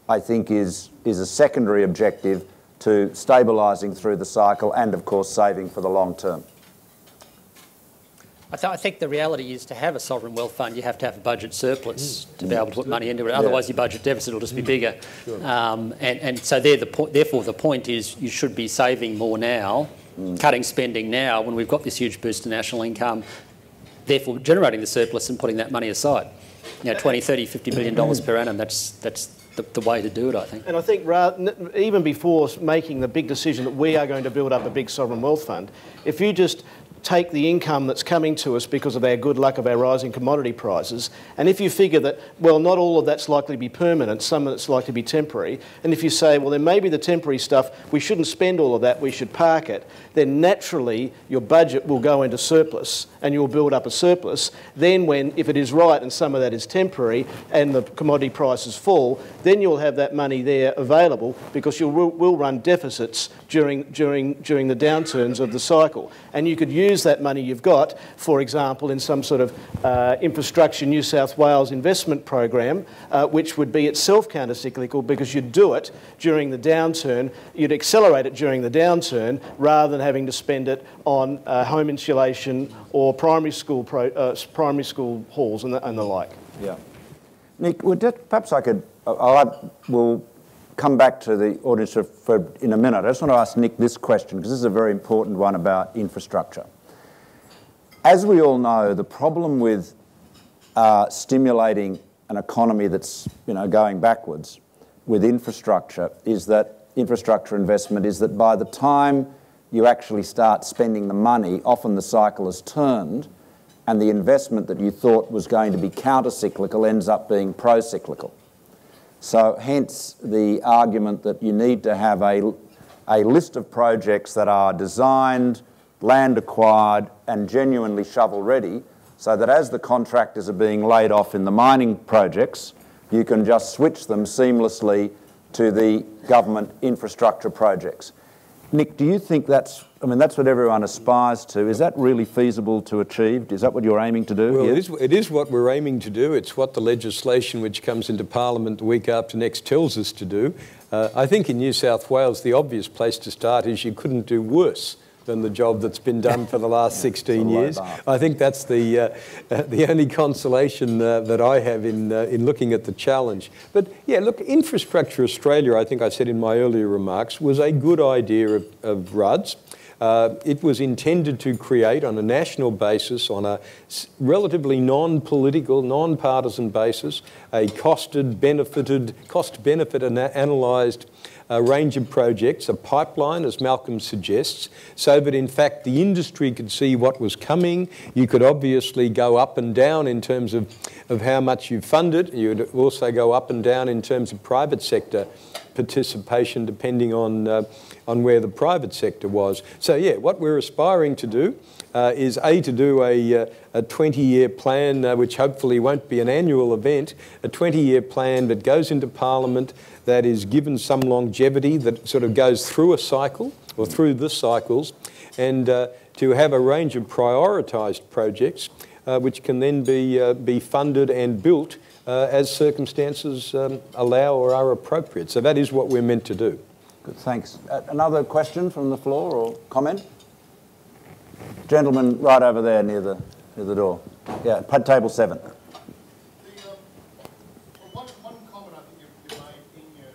S1: I think, is a secondary objective to stabilising through the cycle and, of course, saving for the long term.
S2: I think the reality is, to have a sovereign wealth fund, you have to have a budget surplus to be able to put money into it. Otherwise, your budget deficit will just be bigger. Sure. And so therefore, the point is you should be saving more now, cutting spending now when we've got this huge boost to national income, therefore generating the surplus and putting that money aside. You know, $20, $30, $50 billion per annum, that's the way to do it, I think.
S4: And I think even before making the big decision that we are going to build up a big sovereign wealth fund, if you just take the income that's coming to us because of our good luck of our rising commodity prices, and if you figure that, well, not all of that's likely to be permanent, some of it's likely to be temporary, and if you say, well, then maybe the temporary stuff, we shouldn't spend all of that, we should park it, then naturally your budget will go into surplus and you'll build up a surplus. Then if it is right and some of that is temporary and the commodity prices fall, then you'll have that money there available because you will run deficits during the downturns of the cycle. And you could use that money you've got, for example, in some sort of infrastructure New South Wales investment program, which would be itself counter-cyclical because you'd do it during the downturn, you'd accelerate it during the downturn rather than having to spend it on home insulation or primary school halls and the like. Yeah.
S1: Nick, perhaps I could, we'll come back to the audience in a minute. I just want to ask Nick this question, because this is a very important one about infrastructure. As we all know, the problem with stimulating an economy that's going backwards with infrastructure is that infrastructure investment is that by the time you actually start spending the money, often the cycle has turned and the investment that you thought was going to be counter-cyclical ends up being pro-cyclical. So hence the argument that you need to have a list of projects that are designed, land acquired and genuinely shovel-ready, so that as the contractors are being laid off in the mining projects, you can just switch them seamlessly to the government infrastructure projects. Nick, do you think that's what everyone aspires to? Is that really feasible to achieve? Is that what you're aiming to do?
S3: Well, it is what we're aiming to do. It's what the legislation which comes into Parliament the week after next tells us to do. I think in New South Wales, the obvious place to start is you couldn't do worse than the job that's been done for the last 16 years. I think that's the only consolation that I have in looking at the challenge. But yeah, look, Infrastructure Australia, I think I said in my earlier remarks, was a good idea of Rudd's. It was intended to create on a national basis, on a relatively non-political, non-partisan basis, a cost-benefit analysed range of projects, a pipeline, as Malcolm suggests, so that in fact the industry could see what was coming. You could obviously go up and down in terms of how much you funded. You'd also go up and down in terms of private sector participation, depending on where the private sector was. So yeah, what we're aspiring to do is to do a 20-year plan, which hopefully won't be an annual event, a 20-year plan that goes into Parliament, that is given some longevity, that sort of goes through a cycle or through the cycles, and to have a range of prioritised projects which can then be funded and built as circumstances allow or are appropriate. So that is what we're meant to do.
S1: Good, thanks. Another question from the floor or comment? Gentleman right over there near the door. Yeah, table 7.
S6: One comment I think you made in your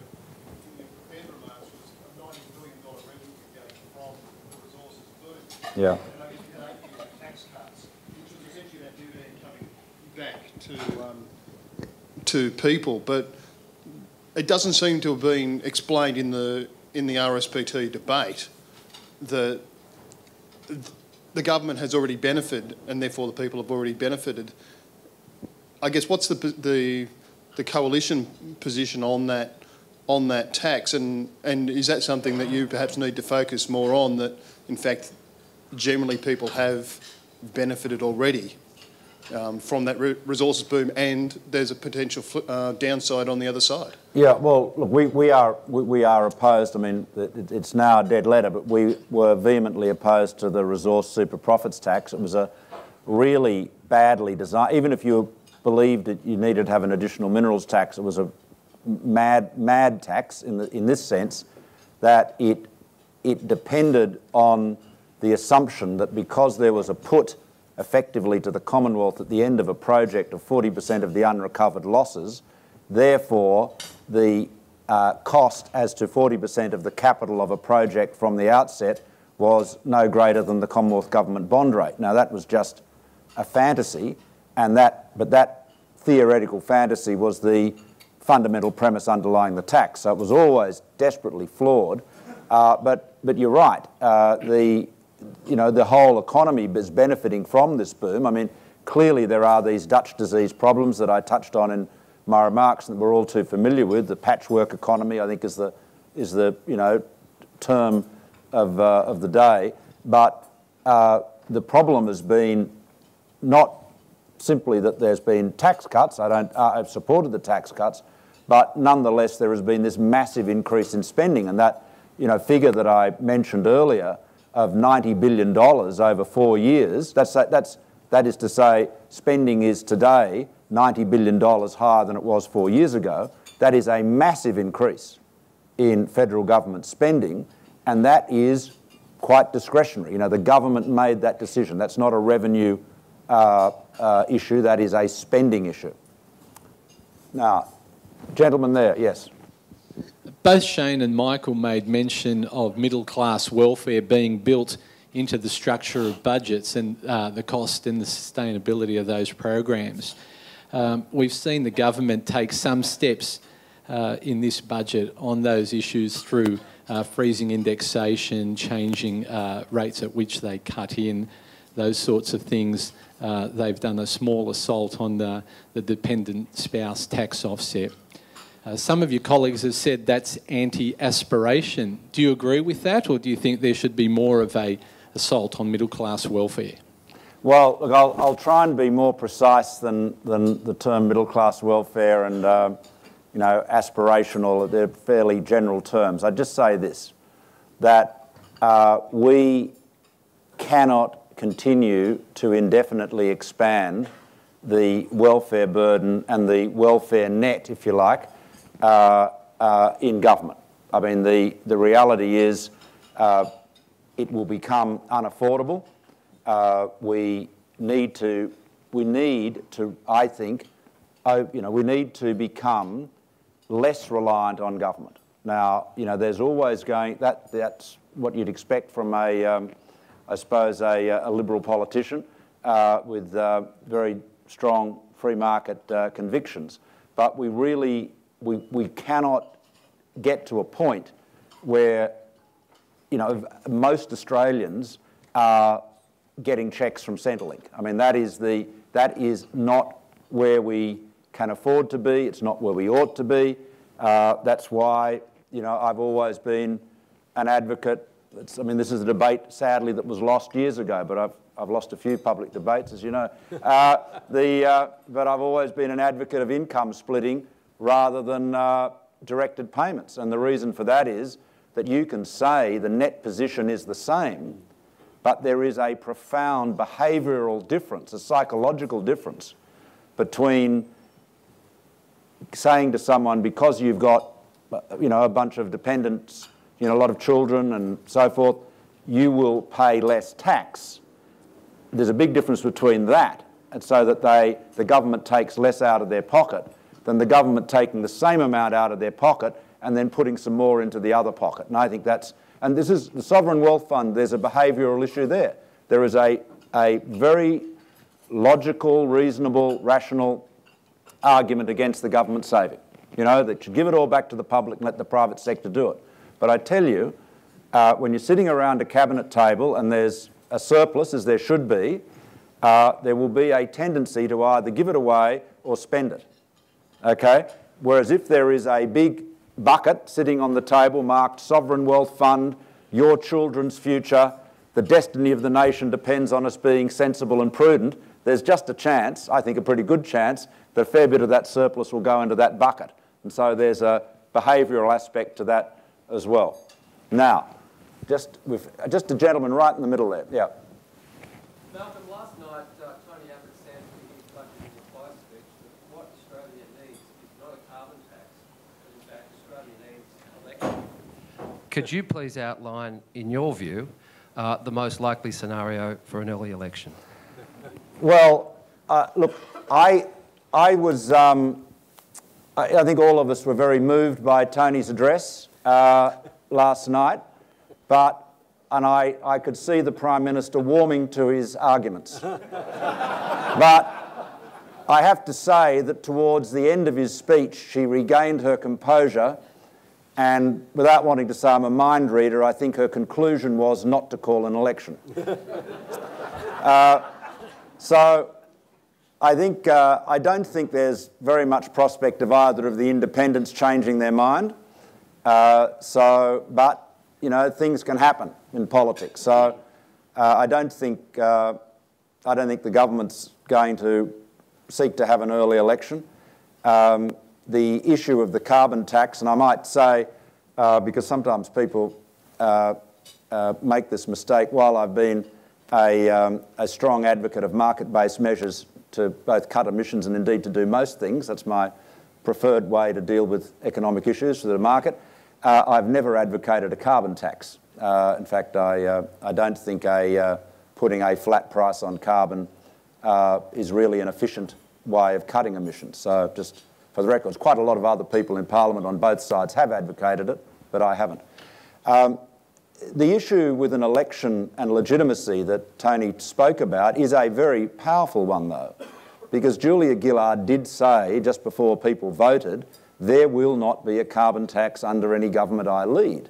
S6: prepared remarks was a $90 billion revenue gain from the resources boom.
S1: Yeah.
S6: And I guess we had 8 years of tax cuts, which was essentially that dividend coming back to people. But it doesn't seem to have been explained in the RSPT debate that the government has already benefited, and therefore the people have already benefited. I guess what's the coalition position on that tax, and is that something that you perhaps need to focus more on? That in fact, generally people have benefited already from that resources boom, and there's a potential downside on the other side. Yeah, well, look, we are opposed. I mean, it's now a dead letter, but we were vehemently opposed to the resource super profits tax. It was a really badly designed. Even if you believed that you needed to have an additional minerals tax, it was a mad tax in this sense that it depended on the assumption that because there was a put effectively to the Commonwealth at the end of a project of 40% of the unrecovered losses, therefore the cost as to 40% of the capital of a project from the outset was no greater than the Commonwealth Government bond rate. Now that was just a fantasy, but that theoretical fantasy was the fundamental premise underlying the tax. So it was always desperately flawed. But you're right. The whole economy is benefiting from this boom. I mean, clearly there are these Dutch disease problems that I touched on in my remarks that we're all too familiar with. The patchwork economy, I think, is the term of the day. But the problem has been not simply that there's been tax cuts. I've supported the tax cuts, but nonetheless there has been this massive increase in spending, and that figure that I mentioned earlier of $90 billion over 4 years, that is to say spending is today $90 billion higher than it was 4 years ago. That is a massive increase in federal government spending, and that is quite discretionary. The government made that decision. That's not a revenue issue, that is a spending issue. Now, gentleman there, yes.
S7: Both Shane and Michael made mention of middle-class welfare being built into the structure of budgets and the cost and the sustainability of those programs. We've seen the government take some steps in this budget on those issues through freezing indexation, changing rates at which they cut in, those sorts of things. They've done a small assault on the dependent spouse tax offset. Some of your colleagues have said that's anti-aspiration. Do you agree with that, or do you think there should be more of an assault on middle-class welfare?
S1: Well, look, I'll try and be more precise than the term middle-class welfare and aspirational. They're fairly general terms. I'd just say this, that we cannot continue to indefinitely expand the welfare burden and the welfare net, if you like, in government. I mean, the reality is it will become unaffordable. We need to, I think, we need to become less reliant on government. Now, there's always that's what you'd expect from I suppose, a Liberal politician with very strong free market convictions. But we cannot get to a point where, most Australians are getting cheques from Centrelink. I mean, that is not where we can afford to be. It's not where we ought to be. That's why, I've always been an advocate. This is a debate, sadly, that was lost years ago, but I've lost a few public debates, as you know. But I've always been an advocate of income splitting rather than directed payments. And the reason for that is that you can say the net position is the same, but there is a profound behavioural difference, a psychological difference between saying to someone, because you've got, a bunch of dependents, a lot of children and so forth, you will pay less tax. There's a big difference between that and so that the government takes less out of their pocket than the government taking the same amount out of their pocket and then putting some more into the other pocket. And I think and this is the Sovereign Wealth Fund, there's a behavioural issue there. There is a very logical, reasonable, rational argument against the government saving. That you give it all back to the public and let the private sector do it. But I tell you, when you're sitting around a cabinet table and there's a surplus, as there should be, there will be a tendency to either give it away or spend it. Okay? Whereas if there is a big bucket sitting on the table marked Sovereign Wealth Fund, your children's future, the destiny of the nation depends on us being sensible and prudent, there's just a chance, I think a pretty good chance, that a fair bit of that surplus will go into that bucket. And so there's a behavioural aspect to that as well. Now, just a gentleman right in the middle there. Yeah.
S8: Malcolm, last night Tony Abbott said in his budget and reply speech that what Australia needs is not a carbon tax, but in fact Australia needs election. Could you please outline, in your view, the most likely scenario for an early election?
S1: Well, look, I think all of us were very moved by Tony's address last night, and I could see the Prime Minister warming to his arguments. But I have to say that towards the end of his speech, she regained her composure, and without wanting to say I'm a mind reader, I think her conclusion was not to call an election. So I don't think there's very much prospect of either of the independents changing their mind. But things can happen in politics. So I don't think the government's going to seek to have an early election. The issue of the carbon tax, and I might say, because sometimes people make this mistake, while I've been a strong advocate of market-based measures to both cut emissions and indeed to do most things, that's my preferred way to deal with economic issues for the market, I've never advocated a carbon tax. In fact, I don't think putting a flat price on carbon is really an efficient way of cutting emissions. So just for the record, quite a lot of other people in Parliament on both sides have advocated it, but I haven't. The issue with an election and legitimacy that Tony spoke about is a very powerful one, though, because Julia Gillard did say just before people voted, there will not be a carbon tax under any government I lead.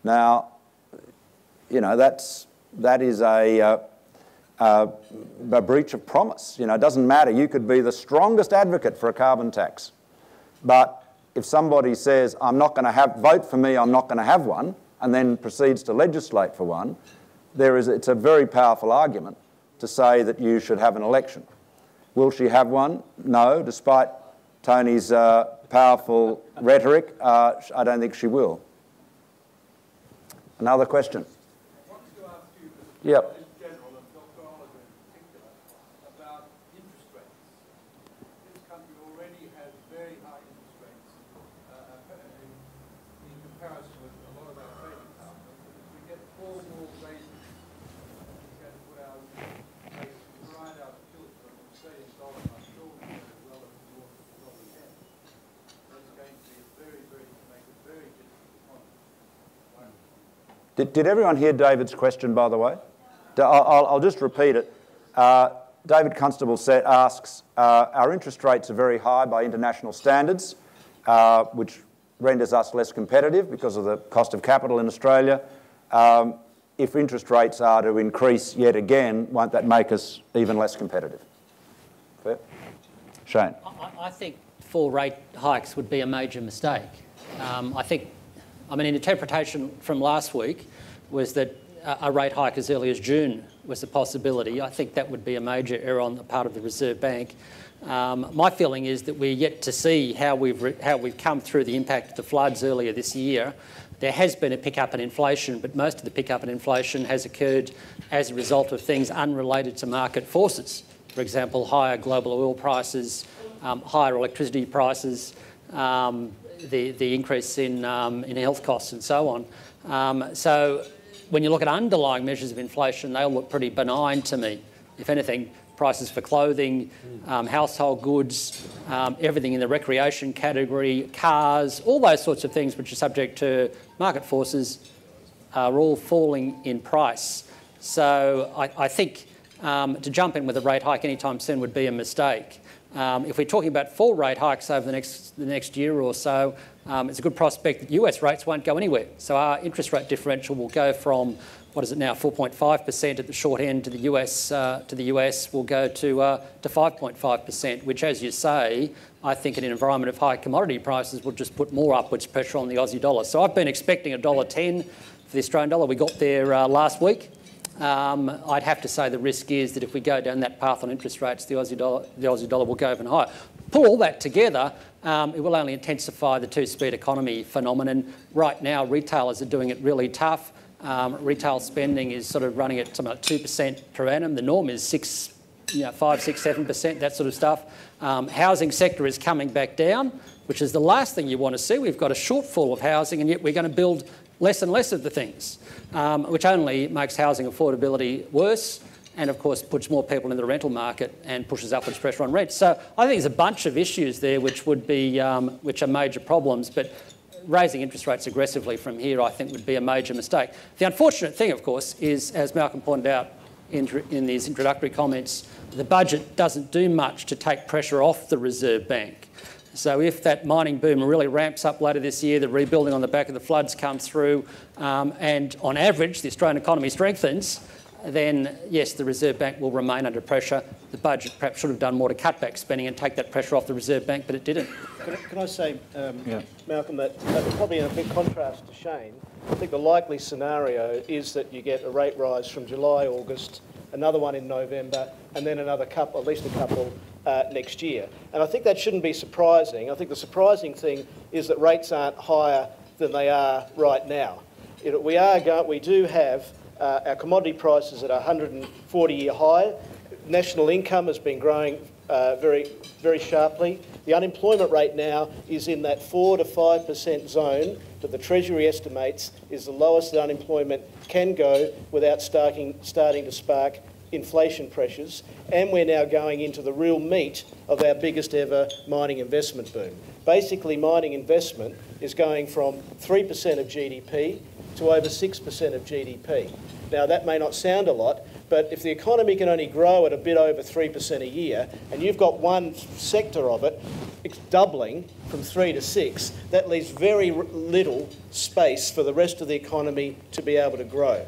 S1: Now, that is a breach of promise. It doesn't matter. You could be the strongest advocate for a carbon tax, but if somebody says, I'm not going to vote for me, I'm not going to have one, and then proceeds to legislate for one, it's a very powerful argument to say that you should have an election. Will she have one? No, despite Tony's powerful rhetoric, I don't think she will. Another question?
S9: I wanted to ask you,
S1: yep.
S9: in general, and Dr. Oliver in particular, about interest rates. This country already has very high interest rates in comparison with a lot of our trading partners. But if we get 4 more raises, it's going to put our rates right out of kilter. And Australian dollar, I'm sure, will do as well as the dollar yen. That's going to be make it very difficult economy.
S1: Did everyone hear David's question, by the way? I'll just repeat it. David Constable asks, our interest rates are very high by international standards, which renders us less competitive because of the cost of capital in Australia. If interest rates are to increase yet again, won't that make us even less competitive? Fair? Shane?
S2: I think 4 rate hikes would be a major mistake. An interpretation from last week was that a rate hike as early as June was a possibility. I think that would be a major error on the part of the Reserve Bank. My feeling is that we're yet to see how we've come through the impact of the floods earlier this year. There has been a pickup in inflation, but most of the pickup in inflation has occurred as a result of things unrelated to market forces. For example, higher global oil prices, higher electricity prices, the increase in health costs and so on. So when you look at underlying measures of inflation, they all look pretty benign to me. If anything, prices for clothing, household goods, everything in the recreation category, cars, all those sorts of things which are subject to market forces are all falling in price. So I think to jump in with a rate hike anytime soon would be a mistake. If we're talking about 4 rate hikes over the next year or so, it's a good prospect that US rates won't go anywhere. So our interest rate differential will go from, what is it now, 4.5% at the short end to the US will go to 5.5%, which, as you say, I think in an environment of high commodity prices will just put more upwards pressure on the Aussie dollar. So I've been expecting $1.10 for the Australian dollar. We got there last week. I'd have to say the risk is that if we go down that path on interest rates, the Aussie dollar will go even higher. Pull all that together, it will only intensify the two-speed economy phenomenon. Right now, retailers are doing it really tough. Retail spending is sort of running at something like 2% per annum. The norm is 5, 6, 7%, that sort of stuff. Housing sector is coming back down, which is the last thing you want to see. We've got a shortfall of housing, and yet we're going to build less and less of the things, which only makes housing affordability worse and, of course, puts more people in the rental market and pushes upwards pressure on rent. So I think there's a bunch of issues there which are major problems, but raising interest rates aggressively from here, I think, would be a major mistake. The unfortunate thing, of course, is, as Malcolm pointed out in these introductory comments, the budget doesn't do much to take pressure off the Reserve Bank. So if that mining boom really ramps up later this year, the rebuilding on the back of the floods comes through, and on average the Australian economy strengthens, then yes, the Reserve Bank will remain under pressure. The budget perhaps should have done more to cut back spending and take that pressure off the Reserve Bank, but it didn't.
S4: Can I say, Malcolm, that probably in a big contrast to Shane, I think the likely scenario is that you get a rate rise from July, August, another one in November, and then another couple, at least a couple, next year. And I think that shouldn't be surprising. I think the surprising thing is that rates aren't higher than they are right now. We do have our commodity prices at a 140-year high. National income has been growing very, very sharply. The unemployment rate now is in that 4 to 5% zone that the Treasury estimates is the lowest that unemployment can go without starting to spark inflation pressures, and we're now going into the real meat of our biggest ever mining investment boom. Basically, mining investment is going from 3% of GDP to over 6% of GDP. Now, that may not sound a lot, but if the economy can only grow at a bit over 3% a year, and you've got one sector of it doubling from 3 to 6, that leaves very little space for the rest of the economy to be able to grow.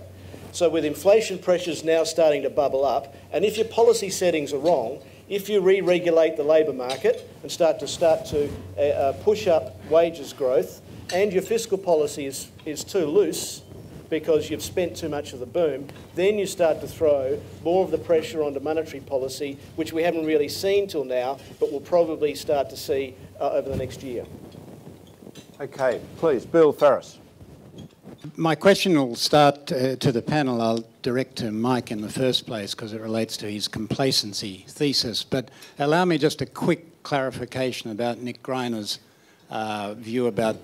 S4: So with inflation pressures now starting to bubble up, and if your policy settings are wrong, if you re-regulate the labour market and start to push up wages growth, and your fiscal policy is too loose because you've spent too much of the boom, then you start to throw more of the pressure onto monetary policy, which we haven't really seen till now, but we'll probably start to see over the next year.
S1: Okay, please, Bill Ferris.
S10: My question will start to the panel. I'll direct to Mike in the first place because it relates to his complacency thesis. But allow me just a quick clarification about Nick Greiner's view about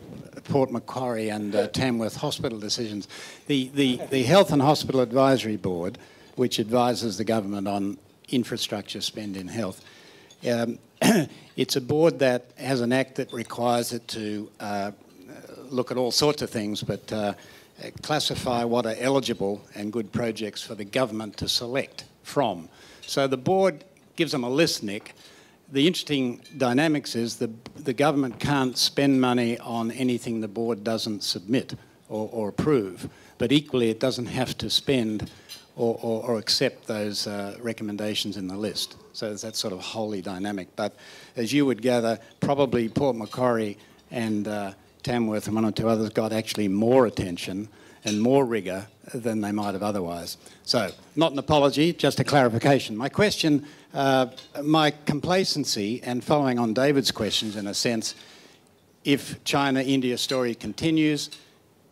S10: Port Macquarie and Tamworth hospital decisions. The Health and Hospital Advisory Board, which advises the government on infrastructure spend in health, it's a board that has an act that requires it to look at all sorts of things, but classify what are eligible and good projects for the government to select from. So the board gives them a list, Nick. The interesting dynamics is the government can't spend money on anything the board doesn't submit or approve, but equally it doesn't have to spend or accept those recommendations in the list. So it's that sort of wholly dynamic. But as you would gather, probably Port Macquarie and Tamworth and one or two others got actually more attention and more rigour than they might have otherwise. So, not an apology, just a clarification. My question, my complacency, and following on David's questions in a sense, if China-India story continues,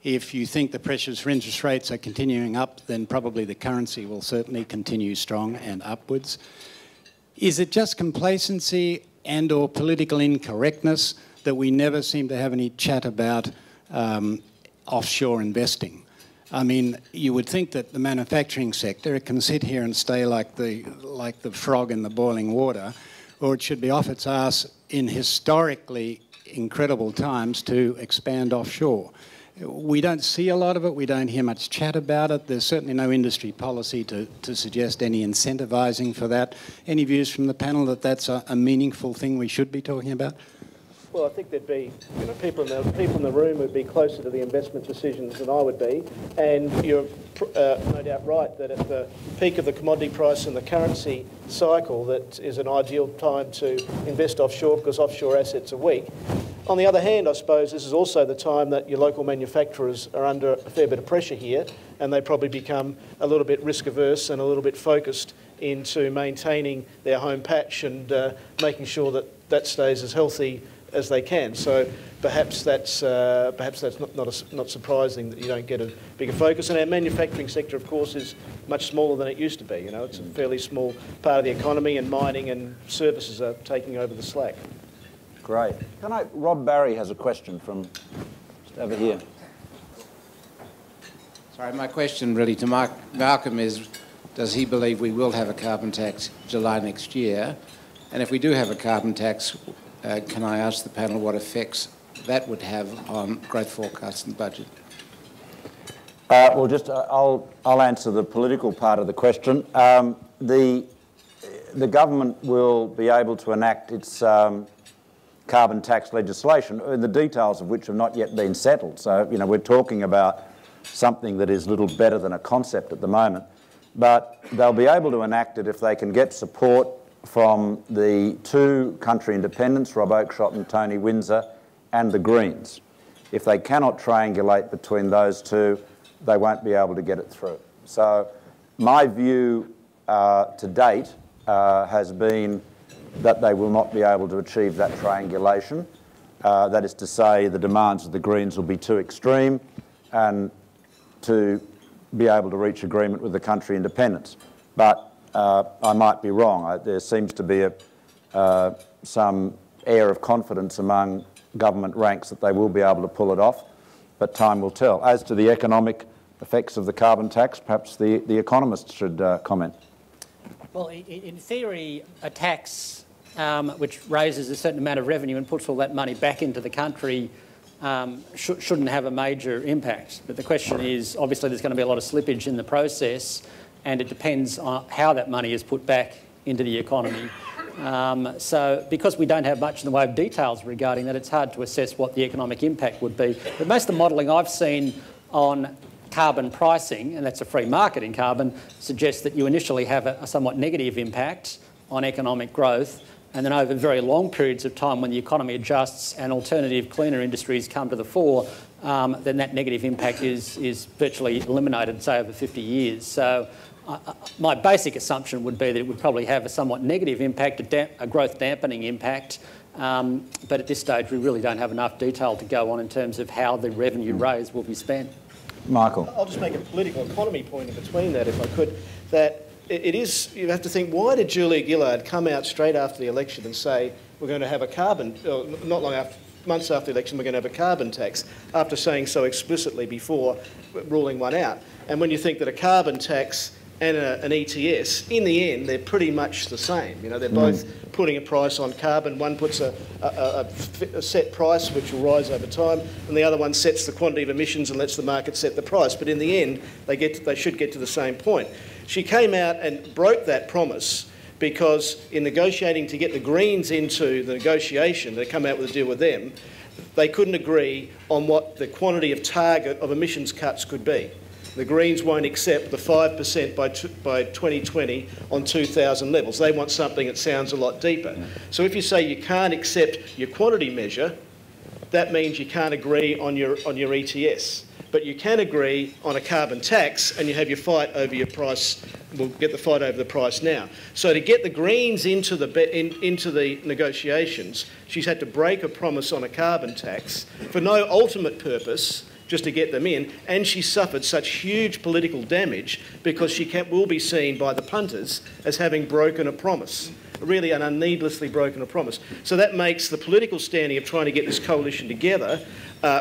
S10: if you think the pressures for interest rates are continuing up, then probably the currency will certainly continue strong and upwards. Is it just complacency and or political incorrectness that we never seem to have any chat about offshore investing. I mean, you would think that the manufacturing sector, it can sit here and stay like the frog in the boiling water, or it should be off its arse in historically incredible times to expand offshore. We don't see a lot of it. We don't hear much chat about it. There's certainly no industry policy to suggest any incentivising for that. Any views from the panel that that's a meaningful thing we should be talking about?
S4: Well, I think there'd be, people in the room would be closer to the investment decisions than I would be, and you're no doubt right that at the peak of the commodity price and the currency cycle, that is an ideal time to invest offshore because offshore assets are weak. On the other hand, I suppose this is also the time that your local manufacturers are under a fair bit of pressure here, and they probably become a little bit risk averse and a little bit focused into maintaining their home patch and making sure that that stays as healthy as they can. So perhaps that's not surprising that you don't get a bigger focus. And our manufacturing sector, of course, is much smaller than it used to be. It's a fairly small part of the economy, and mining and services are taking over the slack.
S1: Great. Rob Barry has a question from just over here.
S11: Sorry, my question really to Malcolm is, does he believe we will have a carbon tax July next year? And if we do have a carbon tax, can I ask the panel what effects that would have on growth forecasts in the budget?
S1: I'll answer the political part of the question. The government will be able to enact its carbon tax legislation, the details of which have not yet been settled. So, we're talking about something that is little better than a concept at the moment. But they'll be able to enact it if they can get support from the two country independents, Rob Oakeshott and Tony Windsor, and the Greens. If they cannot triangulate between those two, they won't be able to get it through. So my view to date has been that they will not be able to achieve that triangulation. That is to say, the demands of the Greens will be too extreme and to be able to reach agreement with the country independents. But I might be wrong. There seems to be some air of confidence among government ranks that they will be able to pull it off, but time will tell. As to the economic effects of the carbon tax, perhaps the economists should comment.
S2: Well, in theory, a tax which raises a certain amount of revenue and puts all that money back into the country shouldn't have a major impact. But the question is, obviously there's going to be a lot of slippage in the process, and it depends on how that money is put back into the economy. So because we don't have much in the way of details regarding that, it's hard to assess what the economic impact would be. But most of the modelling I've seen on carbon pricing, and that's a free market in carbon, suggests that you initially have a somewhat negative impact on economic growth, and then over very long periods of time when the economy adjusts and alternative cleaner industries come to the fore, then that negative impact is virtually eliminated, say, over 50 years. So my basic assumption would be that it would probably have a somewhat negative impact, a growth dampening impact, but at this stage we really don't have enough detail to go on in terms of how the revenue raised will be spent.
S1: Michael.
S4: I'll just make a political economy point in between that, if I could, that it is, you have to think, why did Julia Gillard come out straight after the election and say we're going to have a carbon, not long after, months after the election, we're going to have a carbon tax, after saying so explicitly before ruling one out? And when you think that a carbon tax and an ETS, in the end, they're pretty much the same. They're both putting a price on carbon. One puts a set price, which will rise over time, and the other one sets the quantity of emissions and lets the market set the price. But in the end, they should get to the same point. She came out and broke that promise because in negotiating to get the Greens into the negotiation, they come out with a deal with them, they couldn't agree on what the quantity of target of emissions cuts could be. The Greens won't accept the 5% by 2020 on 2000 levels. They want something that sounds a lot deeper. So if you say you can't accept your quantity measure, that means you can't agree on your ETS. But you can agree on a carbon tax and you have your fight over your price. We'll get the fight over the price now. So to get the Greens into the negotiations, she's had to break a promise on a carbon tax for no ultimate purpose, just to get them in, and she suffered such huge political damage because she will be seen by the punters as having broken a promise. really an needlessly broken a promise. So that makes the political standing of trying to get this coalition together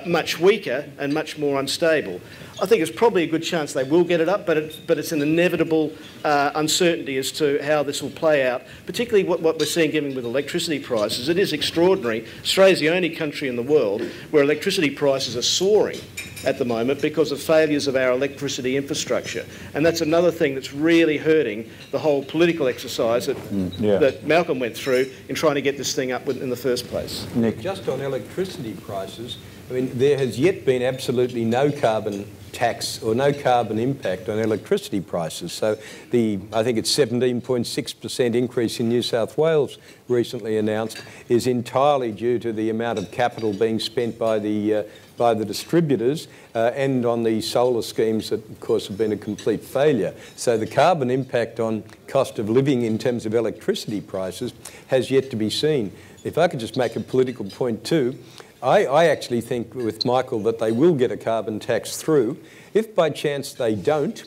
S4: much weaker and much more unstable. I think it's probably a good chance they will get it up, but it's an inevitable uncertainty as to how this will play out, particularly what we're seeing given with electricity prices. It is extraordinary. Australia's the only country in the world where electricity prices are soaring at the moment because of failures of our electricity infrastructure. And that's another thing that's really hurting the whole political exercise that Malcolm went through in trying to get this thing up in the first place.
S3: Nick, just on electricity prices, I mean, there has yet been absolutely no carbon tax or no carbon impact on electricity prices. So I think it's 17.6% increase in New South Wales recently announced is entirely due to the amount of capital being spent by the distributors and on the solar schemes that, of course, have been a complete failure. So the carbon impact on cost of living in terms of electricity prices has yet to be seen. If I could just make a political point too, I actually think with Michael that they will get a carbon tax through. If by chance they don't,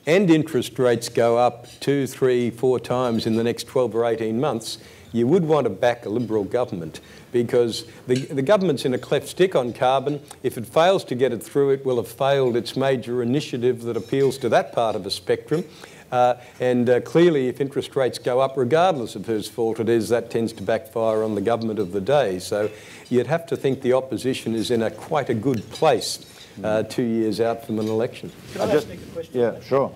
S3: and interest rates go up 2, 3, 4 times in the next 12 or 18 months, you would want to back a Liberal government, because the government's in a cleft stick on carbon. If it fails to get it through, it will have failed its major initiative that appeals to that part of the spectrum. Clearly, if interest rates go up, regardless of whose fault it is, that tends to backfire on the government of the day. So you'd have to think the opposition is in quite a good place 2 years out from an election.
S4: Can I ask Nick a question?
S1: Yeah, sure.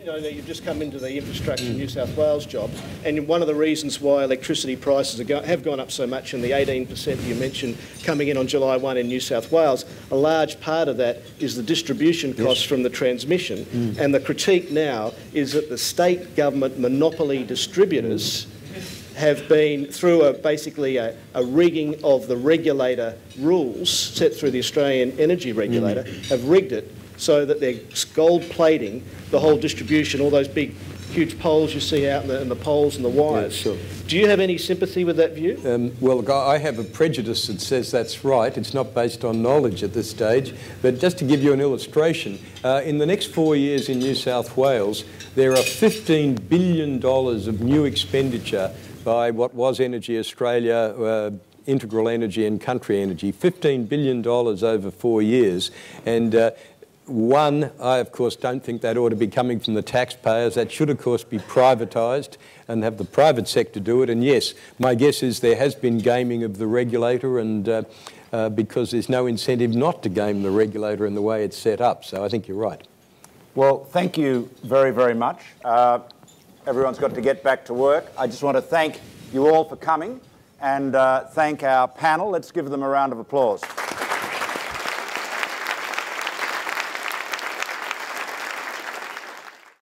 S4: You've just come into the infrastructure New South Wales jobs, and one of the reasons why electricity prices have gone up so much, and the 18% you mentioned coming in on July 1 in New South Wales, a large part of that is the distribution costs from the transmission. And the critique now is that the state government monopoly distributors have been, through basically a rigging of the regulator rules set through the Australian Energy Regulator, have rigged it so that they're gold-plating the whole distribution, all those big, huge poles you see out in the poles and the wires.
S3: Yeah, sure.
S4: Do you have any sympathy with that view?
S3: Well, I have a prejudice that says that's right. It's not based on knowledge at this stage. But just to give you an illustration, in the next 4 years in New South Wales, there are $15 billion of new expenditure by what was Energy Australia, Integral Energy and Country Energy, $15 billion over 4 years. And I, of course, don't think that ought to be coming from the taxpayers. That should, of course, be privatised and have the private sector do it. And yes, my guess is there has been gaming of the regulator, and because there's no incentive not to game the regulator in the way it's set up. So I think you're right.
S1: Well, thank you very, very much. Everyone's got to get back to work. I just want to thank you all for coming and thank our panel. Let's give them a round of applause.